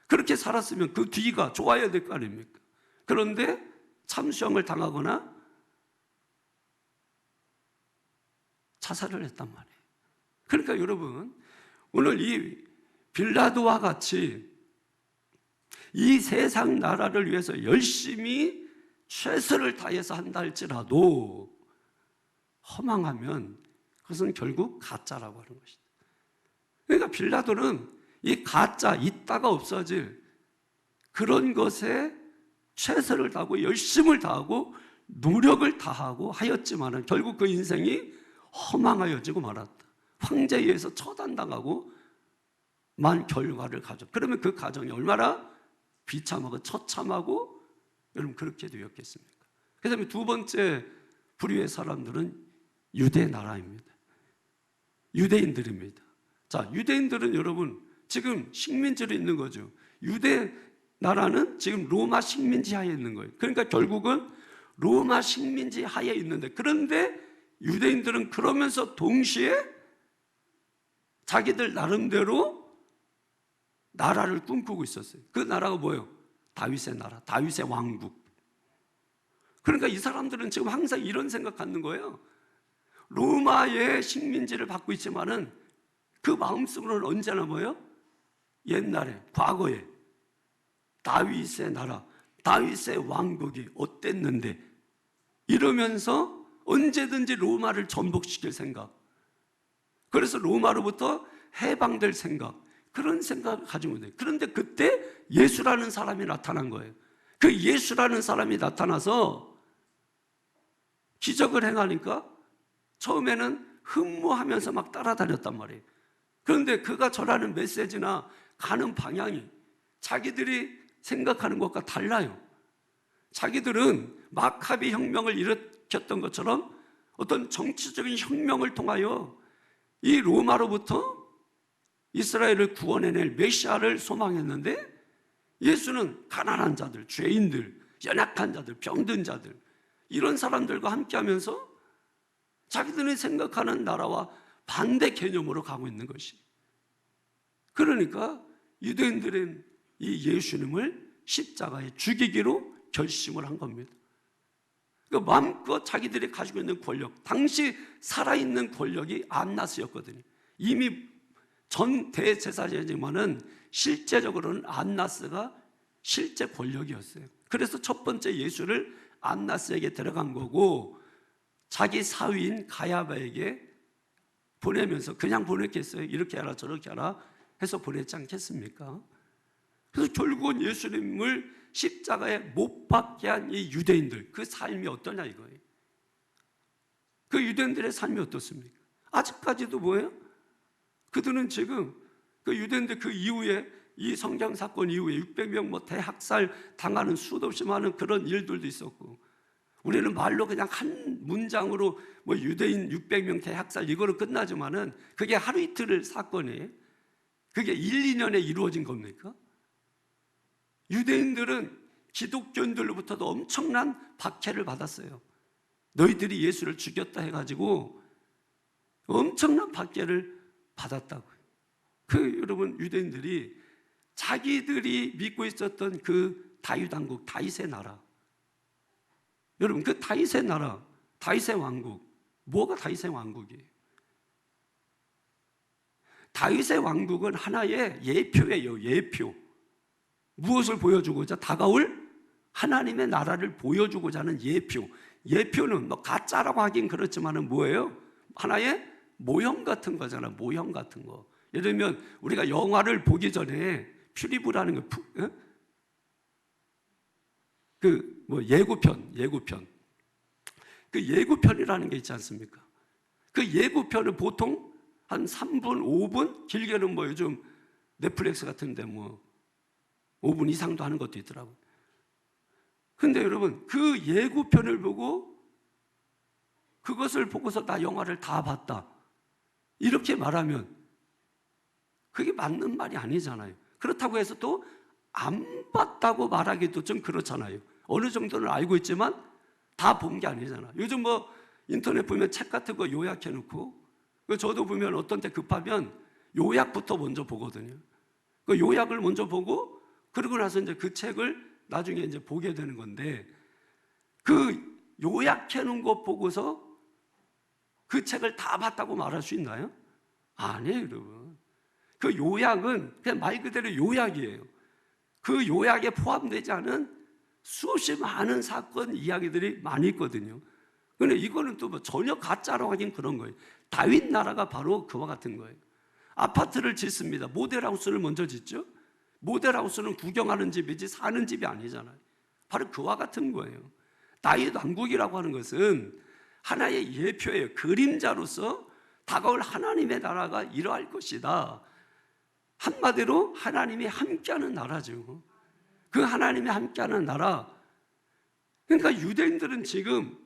그렇게 살았으면 그 뒤가 좋아야 될 거 아닙니까? 그런데 참수형을 당하거나 자살을 했단 말이에요. 그러니까 여러분, 오늘 이 빌라도와 같이 이 세상 나라를 위해서 열심히 최선을 다해서 한다 할지라도 허망하면 그것은 결국 가짜라고 하는 것이다. 그러니까 빌라도는 이 가짜, 있다가 없어질 그런 것에 최선을 다하고 열심을 다하고 노력을 다하고 하였지만 결국 그 인생이 허망하여지고 말았다. 황제에 의해서 처단당하고 만 결과를 가져. 그러면 그 가정이 얼마나 비참하고 처참하고 여러분 그렇게 되었겠습니까? 그 다음에 두 번째 불의의 사람들은 유대 나라입니다. 유대인들입니다. 자, 유대인들은 여러분 지금 식민지로 있는 거죠. 유대 나라는 지금 로마 식민지 하에 있는 거예요. 그러니까 결국은 로마 식민지 하에 있는데, 그런데 유대인들은 그러면서 동시에 자기들 나름대로 나라를 꿈꾸고 있었어요. 그 나라가 뭐예요? 다윗의 나라, 다윗의 왕국. 그러니까 이 사람들은 지금 항상 이런 생각 갖는 거예요. 로마의 식민지를 받고 있지만은 그 마음속으로는 언제나 뭐예요? 옛날에, 과거에 다윗의 나라, 다윗의 왕국이 어땠는데 이러면서 언제든지 로마를 전복시킬 생각, 그래서 로마로부터 해방될 생각, 그런 생각을 가지고 있는 거예요. 그런데 그때 예수라는 사람이 나타난 거예요. 그 예수라는 사람이 나타나서 기적을 행하니까 처음에는 흠모하면서 막 따라다녔단 말이에요. 그런데 그가 전하는 메시지나 가는 방향이 자기들이 생각하는 것과 달라요. 자기들은 마카비 혁명을 일으켰던 것처럼 어떤 정치적인 혁명을 통하여 이 로마로부터 이스라엘을 구원해낼 메시아를 소망했는데, 예수는 가난한 자들, 죄인들, 연약한 자들, 병든 자들, 이런 사람들과 함께하면서 자기들이 생각하는 나라와 반대 개념으로 가고 있는 것이. 그러니까 유대인들은 이 예수님을 십자가에 죽이기로 결심을 한 겁니다. 그러니까 마음껏 자기들이 가지고 있는 권력, 당시 살아있는 권력이 안나스였거든요. 이미 전 대제사장이지만은 실제적으로는 안나스가 실제 권력이었어요. 그래서 첫 번째 예수를 안나스에게 데려간 거고, 자기 사위인 가야바에게 보내면서 그냥 보냈겠어요? 이렇게 하라 저렇게 하라 해서 보냈지 않겠습니까? 그래서 결국은 예수님을 십자가에 못 박게 한 이 유대인들, 그 삶이 어떠냐 이거예요. 그 유대인들의 삶이 어떻습니까? 아직까지도 뭐예요? 그들은 지금 그 유대인들 그 이후에, 이 성경 사건 이후에 600명 뭐 대학살 당하는 수도 없이 많은 그런 일들도 있었고, 우리는 말로 그냥 한 문장으로 뭐 유대인 600명 대학살 이거로 끝나지만은 그게 하루 이틀 사건이에요. 그게 1, 2년에 이루어진 겁니까? 유대인들은 기독교인들로부터도 엄청난 박해를 받았어요. 너희들이 예수를 죽였다 해가지고 엄청난 박해를 받았다고요. 여러분 유대인들이 자기들이 믿고 있었던 그 다윗 왕국, 다윗의 나라, 여러분 그 다윗의 나라, 다윗의 왕국, 뭐가 다윗의 왕국이에요? 다윗의 왕국은 하나의 예표예요. 예표. 무엇을 보여주고자? 다가올 하나님의 나라를 보여주고자 하는 예표. 예표는 뭐 가짜라고 하긴 그렇지만은 뭐예요? 하나의 모형 같은 거잖아. 모형 같은 거. 예를 들면 우리가 영화를 보기 전에 퓨리브라는 거, 예고편. 그 예고편이라는 게 있지 않습니까? 그 예고편은 보통 한 3분, 5분, 길게는 뭐 요즘 넷플릭스 같은데 뭐 5분 이상도 하는 것도 있더라고요. 근데 여러분, 그 예고편을 보고 그것을 보고서 나 영화를 다 봤다, 이렇게 말하면 그게 맞는 말이 아니잖아요. 그렇다고 해서 또 안 봤다고 말하기도 좀 그렇잖아요. 어느 정도는 알고 있지만 다 본 게 아니잖아. 요즘 뭐 인터넷 보면 책 같은 거 요약해 놓고, 저도 보면 어떤 때 급하면 요약부터 먼저 보거든요. 그 요약을 먼저 보고 그러고 나서 이제 그 책을 나중에 이제 보게 되는 건데, 그 요약해 놓은 거 보고서 그 책을 다 봤다고 말할 수 있나요? 아니에요, 여러분. 그 요약은 그냥 말 그대로 요약이에요. 그 요약에 포함되지 않은 수없이 많은 사건 이야기들이 많이 있거든요. 근데 이거는 또 뭐 전혀 가짜라고 하긴 그런 거예요. 다윗 나라가 바로 그와 같은 거예요. 아파트를 짓습니다. 모델하우스를 먼저 짓죠. 모델하우스는 구경하는 집이지 사는 집이 아니잖아요. 바로 그와 같은 거예요. 다윗 왕국이라고 하는 것은 하나의 예표예요. 그림자로서 다가올 하나님의 나라가 이러할 것이다. 한마디로 하나님이 함께하는 나라죠. 그 하나님이 함께하는 나라. 그러니까 유대인들은 지금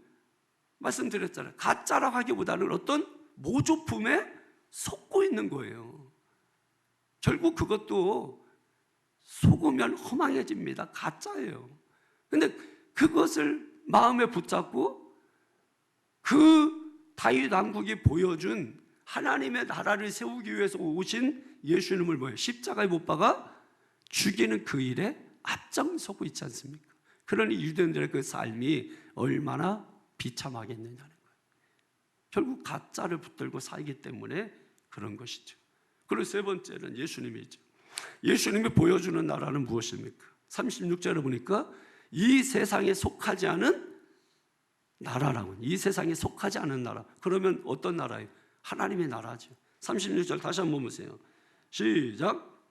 말씀드렸잖아요. 가짜라고 하기보다는 어떤 모조품에 속고 있는 거예요. 결국 그것도 속으면 허망해집니다. 가짜예요. 근데 그것을 마음에 붙잡고 그 다윗 왕국이 보여준 하나님의 나라를 세우기 위해서 오신 예수님을 뭐예요? 십자가에 못 박아 죽이는 그 일에 앞장서고 있지 않습니까? 그러니 유대인들의 그 삶이 얼마나 비참하겠느냐는 거예요. 결국 가짜를 붙들고 살기 때문에 그런 것이죠. 그리고 세 번째는 예수님이죠. 예수님이 보여주는 나라는 무엇입니까? 36절에 보니까 이 세상에 속하지 않은 나라라고. 이 세상에 속하지 않은 나라. 그러면 어떤 나라예요? 하나님의 나라죠. 36절 다시 한번 보세요. 시작.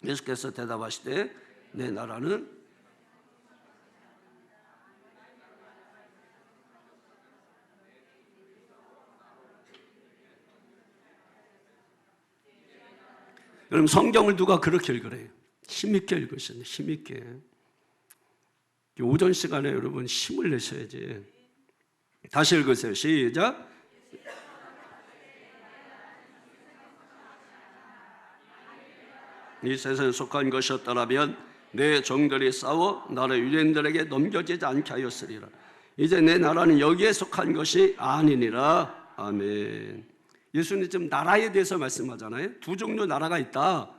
예수께서 대답하시되 내 나라는 여러분, 성경을 누가 그렇게 읽으래요? 힘있게 읽으시네. 힘있게. 오전 시간에 여러분 힘을 내셔야지. 다시 읽으세요. 시작. 이 세상에 속한 것이었더라면 내 종들이 싸워 나를 유대인들에게 넘겨지지 않게 하였으리라. 이제 내 나라는 여기에 속한 것이 아니니라. 아멘. 예수님 지금 나라에 대해서 말씀하잖아요. 두 종류 나라가 있다.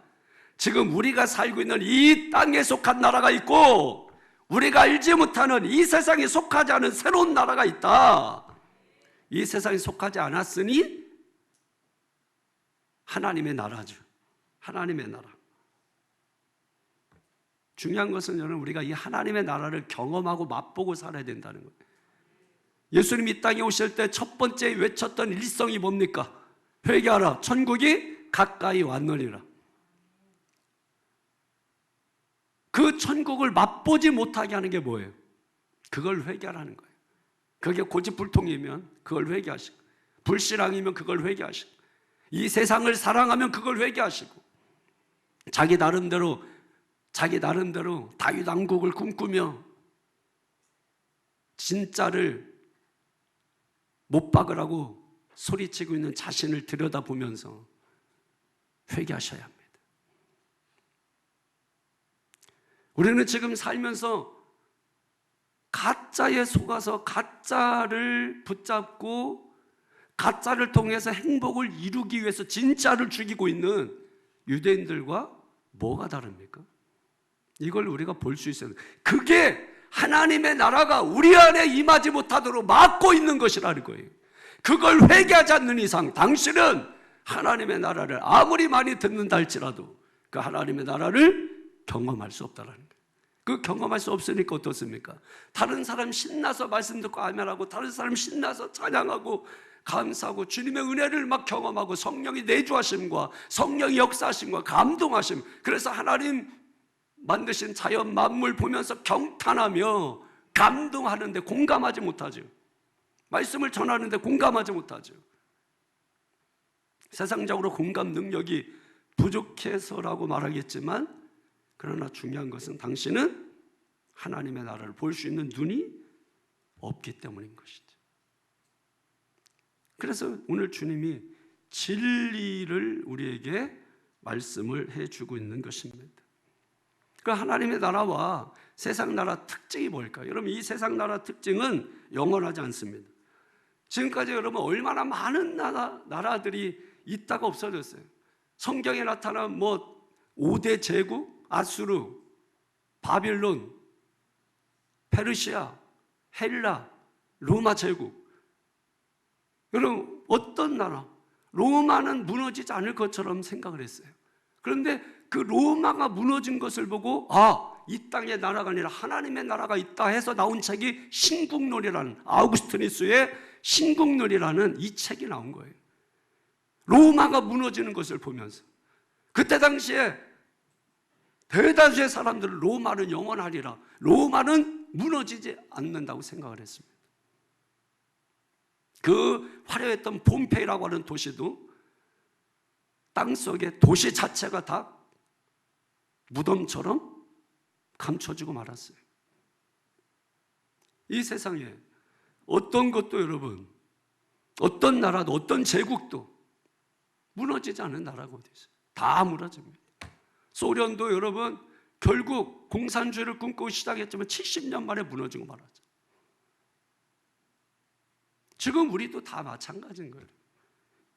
지금 우리가 살고 있는 이 땅에 속한 나라가 있고, 우리가 알지 못하는 이 세상에 속하지 않은 새로운 나라가 있다. 이 세상에 속하지 않았으니 하나님의 나라죠. 하나님의 나라. 중요한 것은 여러분, 우리가 이 하나님의 나라를 경험하고 맛보고 살아야 된다는 거예요. 예수님이 이 땅에 오실 때 첫 번째 외쳤던 일성이 뭡니까? 회개하라, 천국이 가까이 왔느니라. 그 천국을 맛보지 못하게 하는 게 뭐예요? 그걸 회개하라는 거예요. 그게 고집불통이면 그걸 회개하시고, 불신앙이면 그걸 회개하시고, 이 세상을 사랑하면 그걸 회개하시고, 자기 나름대로 다윗 왕국을 꿈꾸며 진짜를 못 박으라고 소리치고 있는 자신을 들여다보면서 회개하셔야 합니다. 우리는 지금 살면서 가짜에 속아서 가짜를 붙잡고 가짜를 통해서 행복을 이루기 위해서 진짜를 죽이고 있는 유대인들과 뭐가 다릅니까? 이걸 우리가 볼 수 있어요. 그게 하나님의 나라가 우리 안에 임하지 못하도록 막고 있는 것이라는 거예요. 그걸 회개하지 않는 이상 당신은 하나님의 나라를 아무리 많이 듣는다 할지라도 그 하나님의 나라를 경험할 수 없다는 거예요. 그 경험할 수 없으니까 어떻습니까? 다른 사람 신나서 말씀 듣고 아멘하고, 다른 사람 신나서 찬양하고, 감사하고 주님의 은혜를 막 경험하고 성령이 내주하심과 성령의 역사하심과 감동하심, 그래서 하나님 만드신 자연 만물 보면서 경탄하며 감동하는데 공감하지 못하죠. 말씀을 전하는데 공감하지 못하죠. 세상적으로 공감 능력이 부족해서라고 말하겠지만, 그러나 중요한 것은 당신은 하나님의 나라를 볼 수 있는 눈이 없기 때문인 것이죠. 그래서 오늘 주님이 진리를 우리에게 말씀을 해주고 있는 것입니다. 그 하나님의 나라와 세상 나라 특징이 뭘까요? 여러분, 이 세상 나라 특징은 영원하지 않습니다. 지금까지 여러분 얼마나 많은 나라들이 있다가 없어졌어요. 성경에 나타난 5대 제국, 아수르, 바빌론, 페르시아, 헬라, 로마 제국. 여러분, 어떤 나라? 로마는 무너지지 않을 것처럼 생각을 했어요. 그런데 그 로마가 무너진 것을 보고 이 땅의 나라가 아니라 하나님의 나라가 있다 해서 나온 책이 신국론이라는, 아우구스티누스의 신국론이라는 이 책이 나온 거예요. 로마가 무너지는 것을 보면서 그때 당시에 대다수의 사람들은 로마는 영원하리라, 로마는 무너지지 않는다고 생각을 했습니다. 그 화려했던 폼페이라고 하는 도시도 땅속에 도시 자체가 다 무덤처럼 감춰지고 말았어요. 이 세상에 어떤 것도 여러분, 어떤 나라도 어떤 제국도 무너지지 않은 나라가 어디 있어요? 다 무너집니다. 소련도 여러분 결국 공산주의를 꿈꾸고 시작했지만 70년 만에 무너지고 말았죠. 지금 우리도 다 마찬가지인 거예요.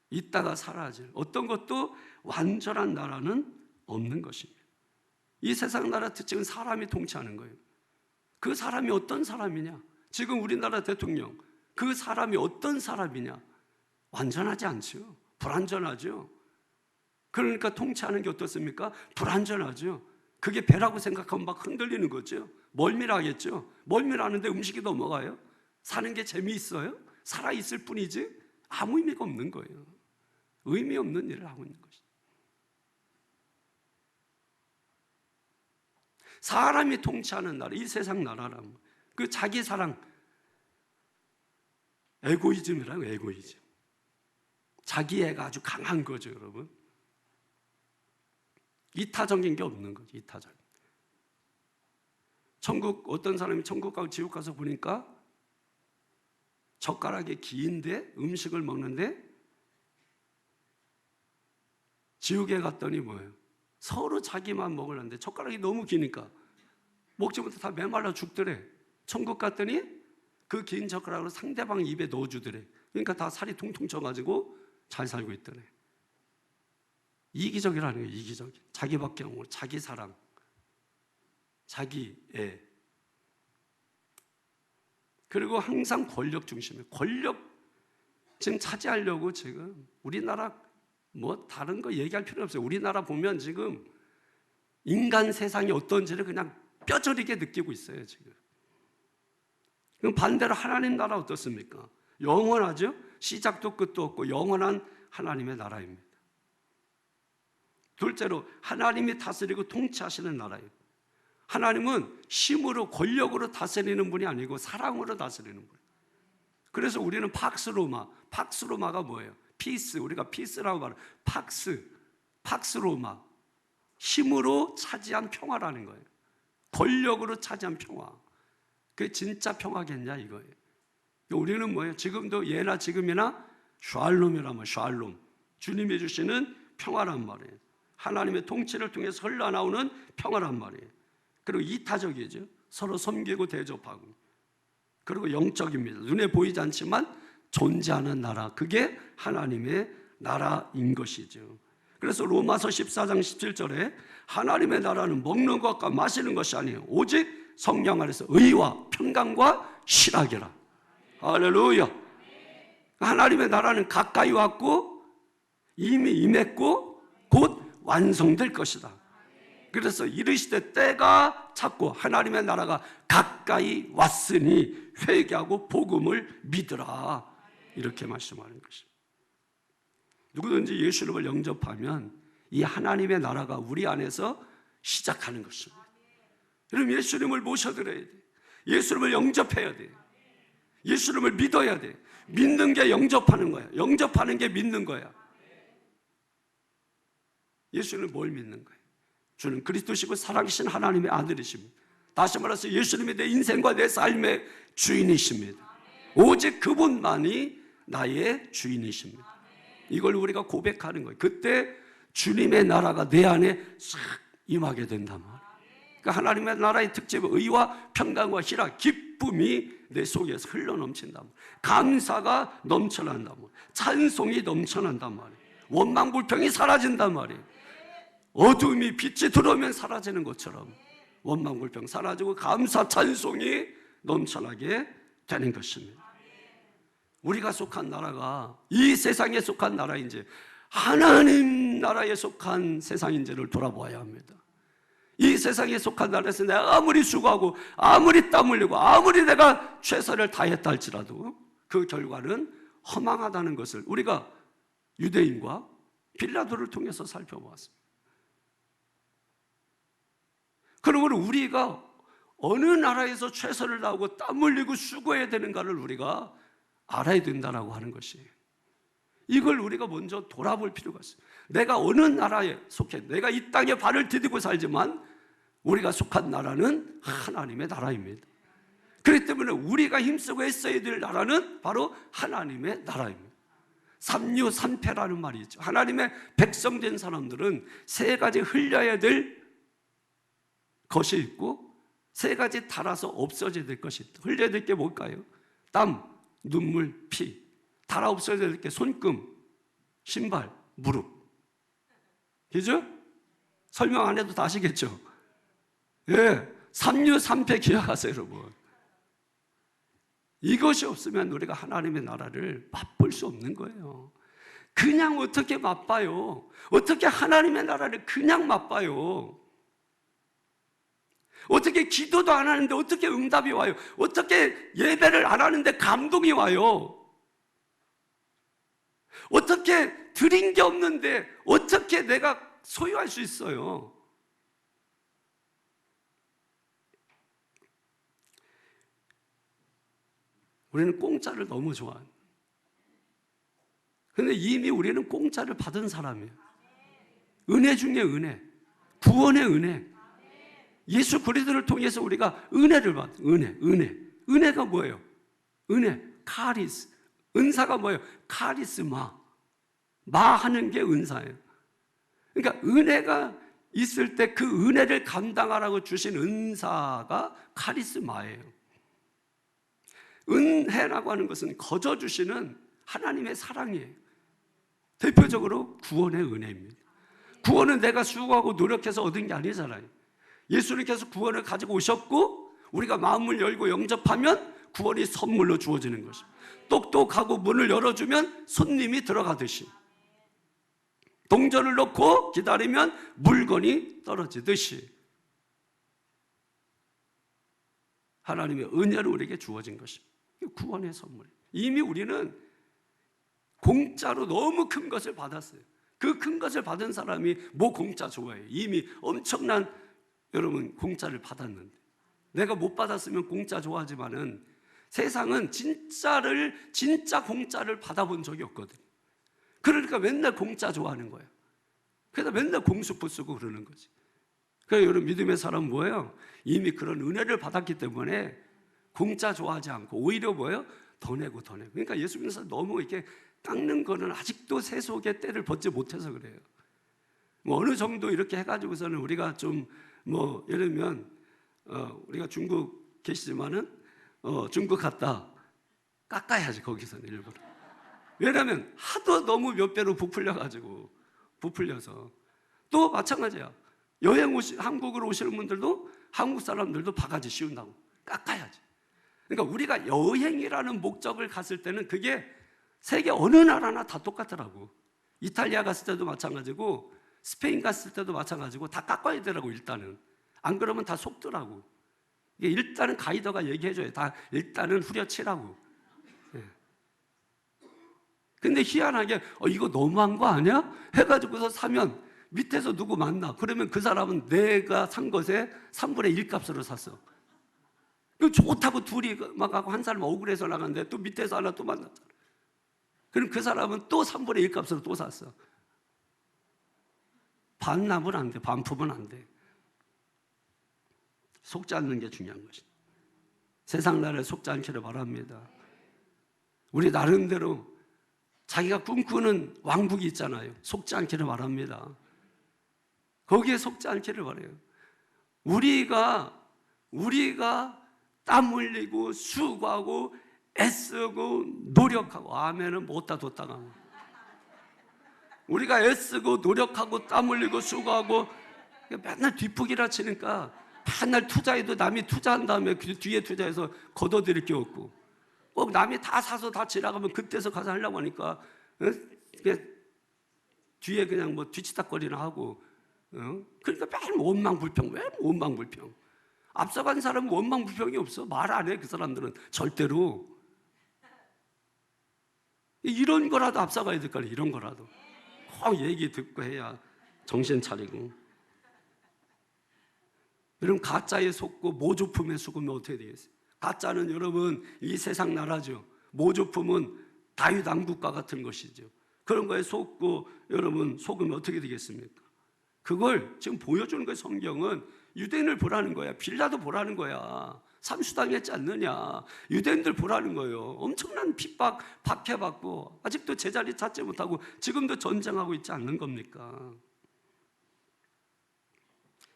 있다가 사라질, 어떤 것도 완전한 나라는 없는 것입니다. 이 세상 나라 특징은 사람이 통치하는 거예요. 그 사람이 어떤 사람이냐? 지금 우리나라 대통령, 그 사람이 어떤 사람이냐? 완전하지 않죠. 불완전하죠. 그러니까 통치하는 게 어떻습니까? 불완전하죠. 그게 배라고 생각하면 막 흔들리는 거죠. 멀미하겠죠. 멀미하는데 음식이 넘어가요? 사는 게 재미있어요? 살아있을 뿐이지 아무 의미가 없는 거예요. 의미 없는 일을 하고 있는 것이죠. 사람이 통치하는 나라, 이 세상 나라라면 그 자기 사랑, 에고이즘이라고, 에고이즘. 자기애가 아주 강한 거죠, 여러분. 이타적인 게 없는 거죠, 이타적. 어떤 사람이 천국 가고 지옥 가서 보니까 젓가락이 긴데 음식을 먹는데, 지옥에 갔더니 뭐예요? 서로 자기만 먹으려는데 젓가락이 너무 기니까 먹지 못해 다 메말라 죽더래. 천국 갔더니 그 긴 젓가락으로 상대방 입에 넣어주더래. 그러니까 다 살이 통통 쪄가지고 잘 살고 있더래. 이기적이라는 거예요, 이기적이. 자기밖에 없고, 자기 사랑, 자기 애. 그리고 항상 권력 중심이에요. 권력 지금 차지하려고 지금 우리나라 다른 거 얘기할 필요 없어요. 우리나라 보면 지금 인간 세상이 어떤지를 그냥 뼈저리게 느끼고 있어요, 지금. 그럼 반대로 하나님 나라 어떻습니까? 영원하죠? 시작도 끝도 없고 영원한 하나님의 나라입니다. 둘째로 하나님이 다스리고 통치하시는 나라예요. 하나님은 힘으로, 권력으로 다스리는 분이 아니고 사랑으로 다스리는 분이에요. 그래서 우리는 팍스로마가 뭐예요? 피스, 우리가 피스라고 말해요. 팍스로마, 힘으로 차지한 평화라는 거예요. 권력으로 차지한 평화. 그게 진짜 평화겠냐 이거예요. 우리는 뭐예요? 지금도 예나 지금이나 샬롬이라면 샬롬, 주님이 주시는 평화란 말이에요. 하나님의 통치를 통해서 흘러나오는 평화란 말이에요. 그리고 이타적이죠. 서로 섬기고 대접하고. 그리고 영적입니다. 눈에 보이지 않지만 존재하는 나라, 그게 하나님의 나라인 것이죠. 그래서 로마서 14장 17절에 하나님의 나라는 먹는 것과 마시는 것이 아니에요. 오직 성령 안에서 의와 평강과 실학이라. 할렐루야. 하나님의 나라는 가까이 왔고 이미 임했고 곧 완성될 것이다. 그래서 이르시되 때가 찼고 하나님의 나라가 가까이 왔으니 회개하고 복음을 믿으라. 이렇게 말씀하는 것입니다. 누구든지 예수 이름을 영접하면 이 하나님의 나라가 우리 안에서 시작하는 것입니다. 여러분, 예수 이름을 모셔드려야 돼. 예수 이름을 영접해야 돼. 예수 이름을 믿어야 돼. 믿는 게 영접하는 거야. 영접하는 게 믿는 거야. 예수는 뭘 믿는 거예요? 주는 그리스도시고 살아계신 하나님의 아들이십니다. 다시 말해서 예수님이 내 인생과 내 삶의 주인이십니다. 오직 그분만이 나의 주인이십니다. 이걸 우리가 고백하는 거예요. 그때 주님의 나라가 내 안에 싹 임하게 된단 말이에요. 그러니까 하나님의 나라의 특징은 의와 평강과 희락, 기쁨이 내 속에서 흘러넘친단 말이에요. 감사가 넘쳐난단 말이에요. 찬송이 넘쳐난단 말이에요. 원망불평이 사라진단 말이에요. 어둠이 빛이 들어오면 사라지는 것처럼 원망불평 사라지고 감사 찬송이 넘쳐나게 되는 것입니다. 우리가 속한 나라가 이 세상에 속한 나라인지 하나님 나라에 속한 세상인지를 돌아보아야 합니다. 이 세상에 속한 나라에서 내가 아무리 수고하고 아무리 땀 흘리고 아무리 내가 최선을 다했다 할지라도 그 결과는 허망하다는 것을 우리가 유대인과 빌라도를 통해서 살펴보았습니다. 그러므로 우리가 어느 나라에서 최선을 다하고 땀 흘리고 수고해야 되는가를 우리가 알아야 된다라고 하는 것이에요. 이걸 우리가 먼저 돌아볼 필요가 있어요. 내가 어느 나라에 속해, 내가 이 땅에 발을 디디고 살지만 우리가 속한 나라는 하나님의 나라입니다. 그렇기 때문에 우리가 힘쓰고 애써야 될 나라는 바로 하나님의 나라입니다. 삼류삼패라는 말이 있죠. 하나님의 백성된 사람들은 세 가지 흘려야 될 것이 있고 세 가지 달아서 없어져야 될 것이 있다. 흘려야 될 게 뭘까요? 땀, 눈물, 피. 달아 없어져야 될 게 손금, 신발, 무릎. 그죠? 설명 안 해도 다 아시겠죠? 예, 삼류삼패 기억하세요, 여러분. 이것이 없으면 우리가 하나님의 나라를 맛볼 수 없는 거예요. 그냥 어떻게 맛봐요? 어떻게 하나님의 나라를 그냥 맛봐요? 어떻게 기도도 안 하는데 어떻게 응답이 와요? 어떻게 예배를 안 하는데 감동이 와요? 어떻게 드린 게 없는데 어떻게 내가 소유할 수 있어요? 우리는 공짜를 너무 좋아해요. 근데 이미 우리는 공짜를 받은 사람이에요. 은혜 중에 은혜, 구원의 은혜. 예수 그리스도를 통해서 우리가 은혜를 받아요. 은혜가 뭐예요? 은혜, 카리스. 은사가 뭐예요? 카리스마. 마하는 게 은사예요. 그러니까 은혜가 있을 때 그 은혜를 감당하라고 주신 은사가 카리스마예요. 은혜라고 하는 것은 거저 주시는 하나님의 사랑이에요. 대표적으로 구원의 은혜입니다. 구원은 내가 수고하고 노력해서 얻은 게 아니잖아요. 예수님께서 구원을 가지고 오셨고 우리가 마음을 열고 영접하면 구원이 선물로 주어지는 것입니다. 똑똑하고 문을 열어주면 손님이 들어가듯이, 동전을 넣고 기다리면 물건이 떨어지듯이 하나님의 은혜로 우리에게 주어진 것입니다. 구원의 선물. 이미 우리는 공짜로 너무 큰 것을 받았어요. 그 큰 것을 받은 사람이 뭐 공짜 좋아해요? 이미 엄청난 여러분 공짜를 받았는데, 내가 못 받았으면 공짜 좋아하지만은 세상은 진짜 공짜를 받아본 적이 없거든요. 그러니까 맨날 공짜 좋아하는 거예요. 그래서 맨날 공수포 쓰고 그러는 거지. 그래서 여러분 믿음의 사람은 뭐예요? 이미 그런 은혜를 받았기 때문에 공짜 좋아하지 않고 오히려 뭐예요? 더 내고. 그러니까 예수 믿는 사람 너무 이렇게 깎는 거는 아직도 세속의 때를 벗지 못해서 그래요. 뭐 어느 정도 이렇게 해가지고서는 우리가 좀 뭐 예를 들면 우리가 중국 계시지만은 중국 갔다 깎아야지 거기서는 일부러. 왜냐하면 하도 너무 몇 배로 부풀려서 또 마찬가지야. 한국으로 오시는 분들도 한국 사람들도 바가지 씌운다고 깎아야지. 그러니까 우리가 여행이라는 목적을 갔을 때는 그게 세계 어느 나라나 다 똑같더라고. 이탈리아 갔을 때도 마찬가지고 스페인 갔을 때도 마찬가지고 다 깎아야 되라고. 일단은 안 그러면 다 속더라고. 일단은 가이드가 얘기해줘요. 다 일단은 후려치라고. 근데 희한하게 이거 너무한 거 아니야? 해가지고서 사면 밑에서 누구 만나. 그러면 그 사람은 내가 산 것에 3분의 1 값으로 샀어. 그 좋다고 둘이 막 하고 한 사람 억울해서 나갔는데 또 밑에서 하나 또 만났잖아. 그럼 그 사람은 또 3분의 1 값으로 또 샀어. 반납은 안 돼. 반품은 안 돼. 속지 않는 게 중요한 것이다. 세상 나라에 속지 않기를 바랍니다. 우리 나름대로 자기가 꿈꾸는 왕국이 있잖아요. 속지 않기를 바랍니다. 거기에 속지 않기를 바라요. 우리가 땀 흘리고 수고하고 애쓰고 노력하고, 아멘은 못다 뒀다가, 우리가 애쓰고 노력하고 땀 흘리고 수고하고 맨날 뒷북이라 치니까 맨날 투자해도 남이 투자한 다음에 그 뒤에 투자해서 걷어들일 게 없고, 꼭 남이 다 사서 다 지나가면 그때서 가서 하려고 하니까 뒤에 그냥 뭐 뒤치다거리나 하고, 그러니까 매일 원망불평. 왜 원망불평? 앞서간 사람은 원망불평이 없어. 말 안 해. 그 사람들은 절대로. 이런 거라도 앞서가야 될 거야. 이런 거라도 꼭 얘기 듣고 해야 정신 차리고. 여러분, 가짜에 속고 모조품에 속으면 어떻게 되겠어요? 가짜는 여러분 이 세상 나라죠. 모조품은 다윗 왕국과 같은 것이죠. 그런 거에 속고 여러분 속으면 어떻게 되겠습니까? 그걸 지금 보여주는 거예요. 성경은 유대인을 보라는 거야. 빌라도 보라는 거야. 삼수당했지 않느냐. 유대인들 보라는 거예요. 엄청난 핍박, 박해받고 아직도 제자리 찾지 못하고 지금도 전쟁하고 있지 않는 겁니까?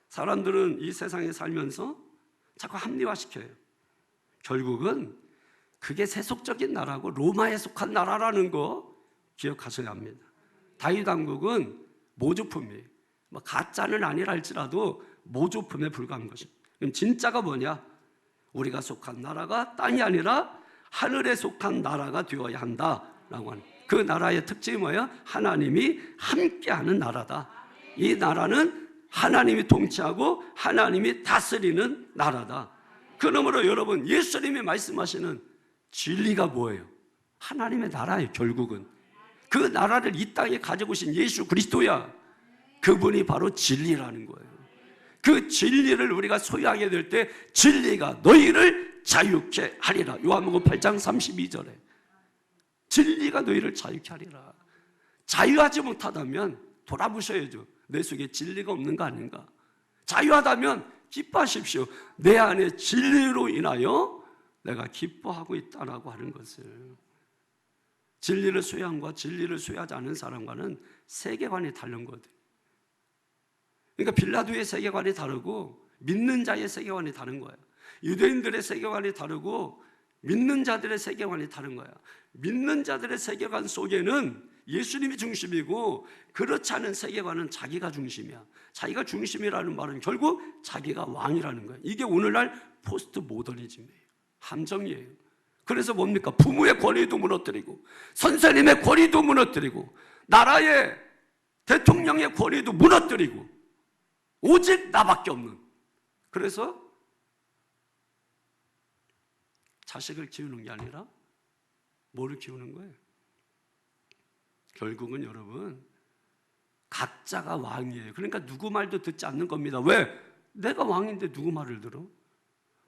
사람들은 이 세상에 살면서 자꾸 합리화시켜요. 결국은 그게 세속적인 나라고 로마에 속한 나라라는 거 기억하셔야 합니다. 다윗 왕국은 모조품이에요. 뭐 가짜는 아니라 할지라도 모조품에 불과한 것입니다. 그럼 진짜가 뭐냐? 우리가 속한 나라가 땅이 아니라 하늘에 속한 나라가 되어야 한다라고 하는, 그 나라의 특징이 뭐예요? 하나님이 함께하는 나라다. 이 나라는 하나님이 통치하고 하나님이 다스리는 나라다. 그러므로 여러분, 예수님이 말씀하시는 진리가 뭐예요? 하나님의 나라예요. 결국은 그 나라를 이 땅에 가지고 오신 예수 그리스도야. 그분이 바로 진리라는 거예요. 그 진리를 우리가 소유하게 될 때 진리가 너희를 자유케 하리라. 요한복음 8장 32절에 진리가 너희를 자유케 하리라. 자유하지 못하다면 돌아보셔야죠. 내 속에 진리가 없는 거 아닌가? 자유하다면 기뻐하십시오. 내 안에 진리로 인하여 내가 기뻐하고 있다라고 하는 것을. 진리를 소유함과 진리를 소유하지 않은 사람과는 세계관이 다른 거거든요. 그러니까 빌라도의 세계관이 다르고 믿는 자의 세계관이 다른 거예요. 유대인들의 세계관이 다르고 믿는 자들의 세계관이 다른 거야. 믿는 자들의 세계관 속에는 예수님이 중심이고, 그렇지 않은 세계관은 자기가 중심이야. 자기가 중심이라는 말은 결국 자기가 왕이라는 거야. 이게 오늘날 포스트 모더니즘이에요. 함정이에요. 그래서 뭡니까? 부모의 권위도 무너뜨리고 선생님의 권위도 무너뜨리고 나라의 대통령의 권위도 무너뜨리고 오직 나밖에 없는. 그래서 자식을 키우는 게 아니라 뭐를 키우는 거예요? 결국은 여러분 각자가 왕이에요. 그러니까 누구 말도 듣지 않는 겁니다. 왜? 내가 왕인데 누구 말을 들어?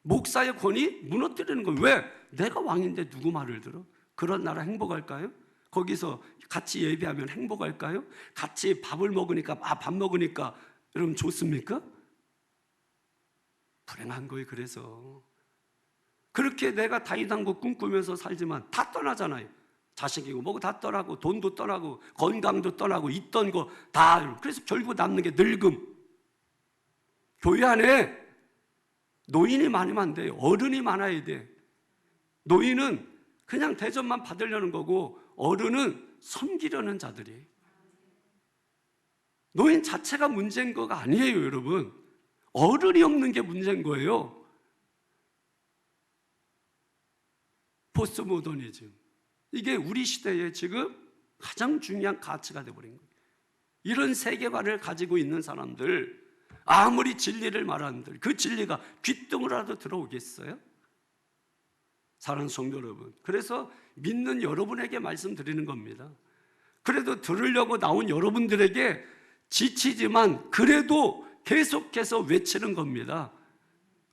목사의 권위 무너뜨리는 거예요. 왜? 내가 왕인데 누구 말을 들어? 그런 나라 행복할까요? 거기서 같이 예배하면 행복할까요? 같이 밥을 먹으니까, 밥 먹으니까 여러분 좋습니까? 불행한 거예요. 그래서 그렇게 내가 다윗 왕국 꿈꾸면서 살지만 다 떠나잖아요. 자식이고 뭐고 다 떠나고 돈도 떠나고 건강도 떠나고 있던 거 다. 그래서 결국 남는 게 늙음. 교회 안에 노인이 많으면 안 돼요. 어른이 많아야 돼. 노인은 그냥 대접만 받으려는 거고 어른은 섬기려는 자들이에요. 노인 자체가 문제인 거가 아니에요, 여러분. 어른이 없는 게 문제인 거예요. 포스트 모더니즘. 이게 우리 시대에 지금 가장 중요한 가치가 되어버린 거예요. 이런 세계관을 가지고 있는 사람들, 아무리 진리를 말하는들 그 진리가 귓등으로라도 들어오겠어요? 사랑하는 성도 여러분, 그래서 믿는 여러분에게 말씀드리는 겁니다. 그래도 들으려고 나온 여러분들에게 지치지만 그래도 계속해서 외치는 겁니다.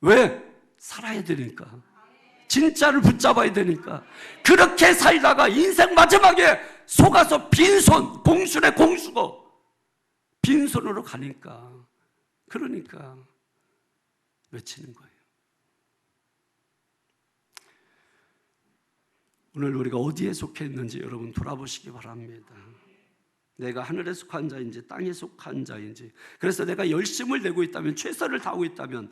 왜? 살아야 되니까. 진짜를 붙잡아야 되니까. 그렇게 살다가 인생 마지막에 속아서 빈손, 공순에 공수고 빈손으로 가니까, 그러니까 외치는 거예요. 오늘 우리가 어디에 속해 있는지 여러분 돌아보시기 바랍니다. 내가 하늘에 속한 자인지 땅에 속한 자인지, 그래서 내가 열심을 내고 있다면, 최선을 다하고 있다면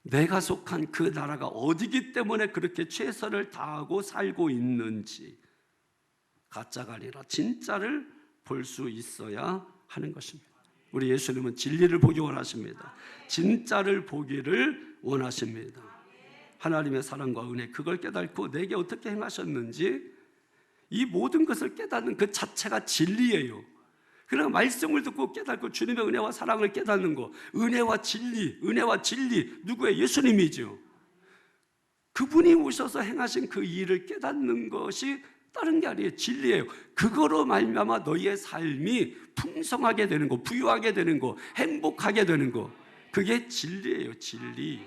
내가 속한 그 나라가 어디기 때문에 그렇게 최선을 다하고 살고 있는지, 가짜가 아니라 진짜를 볼 수 있어야 하는 것입니다. 우리 예수님은 진리를 보기 원하십니다. 진짜를 보기를 원하십니다. 하나님의 사랑과 은혜, 그걸 깨닫고 내게 어떻게 행하셨는지, 이 모든 것을 깨닫는 그 자체가 진리예요. 그러나 말씀을 듣고 깨닫고 주님의 은혜와 사랑을 깨닫는 것, 은혜와 진리, 누구의? 예수님이죠. 그분이 오셔서 행하신 그 일을 깨닫는 것이 다른 게 아니에요. 진리예요. 그거로 말미암아 너희의 삶이 풍성하게 되는 거, 부유하게 되는 거, 행복하게 되는 거, 그게 진리예요. 진리.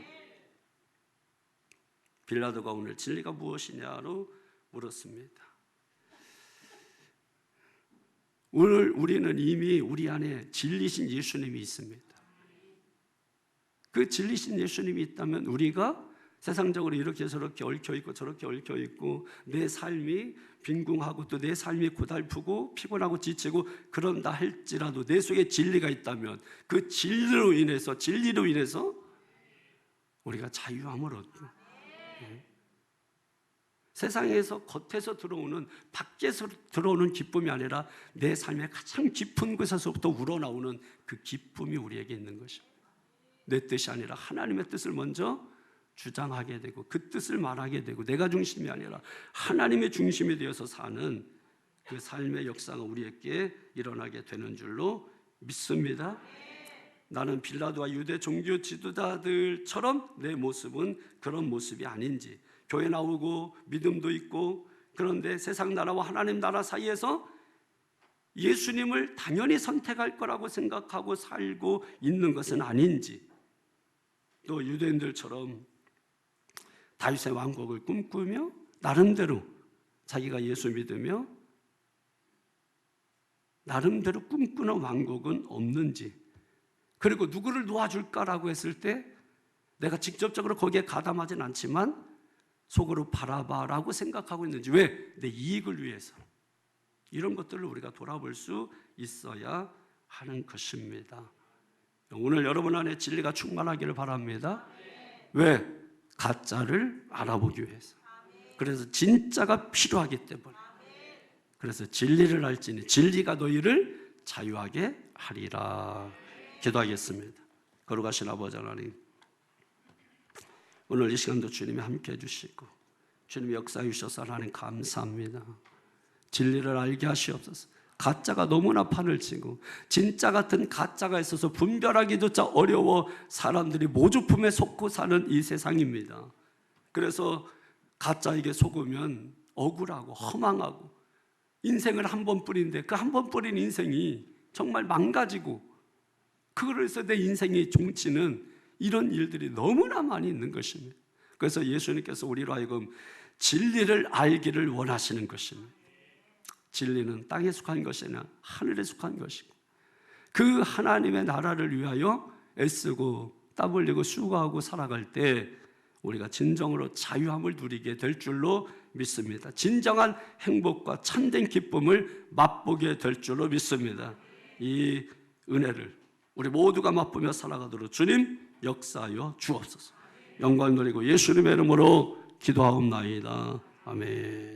빌라도가 오늘 진리가 무엇이냐로 물었습니다. 오늘 우리는 이미 우리 안에 진리신 예수님이 있습니다. 그 진리신 예수님이 있다면 우리가 세상적으로 이렇게 저렇게 얽혀있고 저렇게 얽혀있고 내 삶이 빈궁하고 또 내 삶이 고달프고 피곤하고 지치고 그런다 할지라도 내 속에 진리가 있다면 그 진리로 인해서 우리가 자유함을 얻고, 세상에서 겉에서 들어오는, 밖에서 들어오는 기쁨이 아니라 내 삶의 가장 깊은 곳에서부터 우러나오는 그 기쁨이 우리에게 있는 것입니다. 내 뜻이 아니라 하나님의 뜻을 먼저 주장하게 되고 그 뜻을 말하게 되고 내가 중심이 아니라 하나님의 중심이 되어서 사는 그 삶의 역사가 우리에게 일어나게 되는 줄로 믿습니다. 나는 빌라도와 유대 종교 지도자들처럼 내 모습은 그런 모습이 아닌지, 교회 나오고 믿음도 있고 그런데 세상 나라와 하나님 나라 사이에서 예수님을 당연히 선택할 거라고 생각하고 살고 있는 것은 아닌지, 또 유대인들처럼 다윗의 왕국을 꿈꾸며 나름대로 자기가 예수 믿으며 나름대로 꿈꾸는 왕국은 없는지, 그리고 누구를 놓아줄까라고 했을 때 내가 직접적으로 거기에 가담하진 않지만 속으로 바라봐라고 생각하고 있는지, 왜? 내 이익을 위해서. 이런 것들을 우리가 돌아볼 수 있어야 하는 것입니다. 오늘 여러분 안에 진리가 충만하기를 바랍니다. 왜? 가짜를 알아보기 위해서. 그래서 진짜가 필요하기 때문에. 그래서 진리를 알지니 진리가 너희를 자유하게 하리라. 기도하겠습니다. 거룩하신 아버지 하나님, 오늘 이 시간도 주님이 함께 해주시고 주님이 역사해 주셔서 하나님 감사합니다. 진리를 알게 하시옵소서. 가짜가 너무나 판을 치고 진짜 같은 가짜가 있어서 분별하기조차 어려워 사람들이 모조품에 속고 사는 이 세상입니다. 그래서 가짜에게 속으면 억울하고 허망하고 인생을 한 번 뿌린데 그 한 번 뿌린 인생이 정말 망가지고 그래서 내 인생이 종치는 이런 일들이 너무나 많이 있는 것입니다. 그래서 예수님께서 우리로 하여금 진리를 알기를 원하시는 것입니다. 진리는 땅에 속한 것이 아니라 하늘에 속한 것이고 그 하나님의 나라를 위하여 애쓰고 땀 흘리고 수고하고 살아갈 때 우리가 진정으로 자유함을 누리게 될 줄로 믿습니다. 진정한 행복과 참된 기쁨을 맛보게 될 줄로 믿습니다. 이 은혜를 우리 모두가 맛보며 살아가도록 주님 역사하여 주옵소서. 영광 돌리고 예수님의 이름으로 기도하옵나이다. 아멘.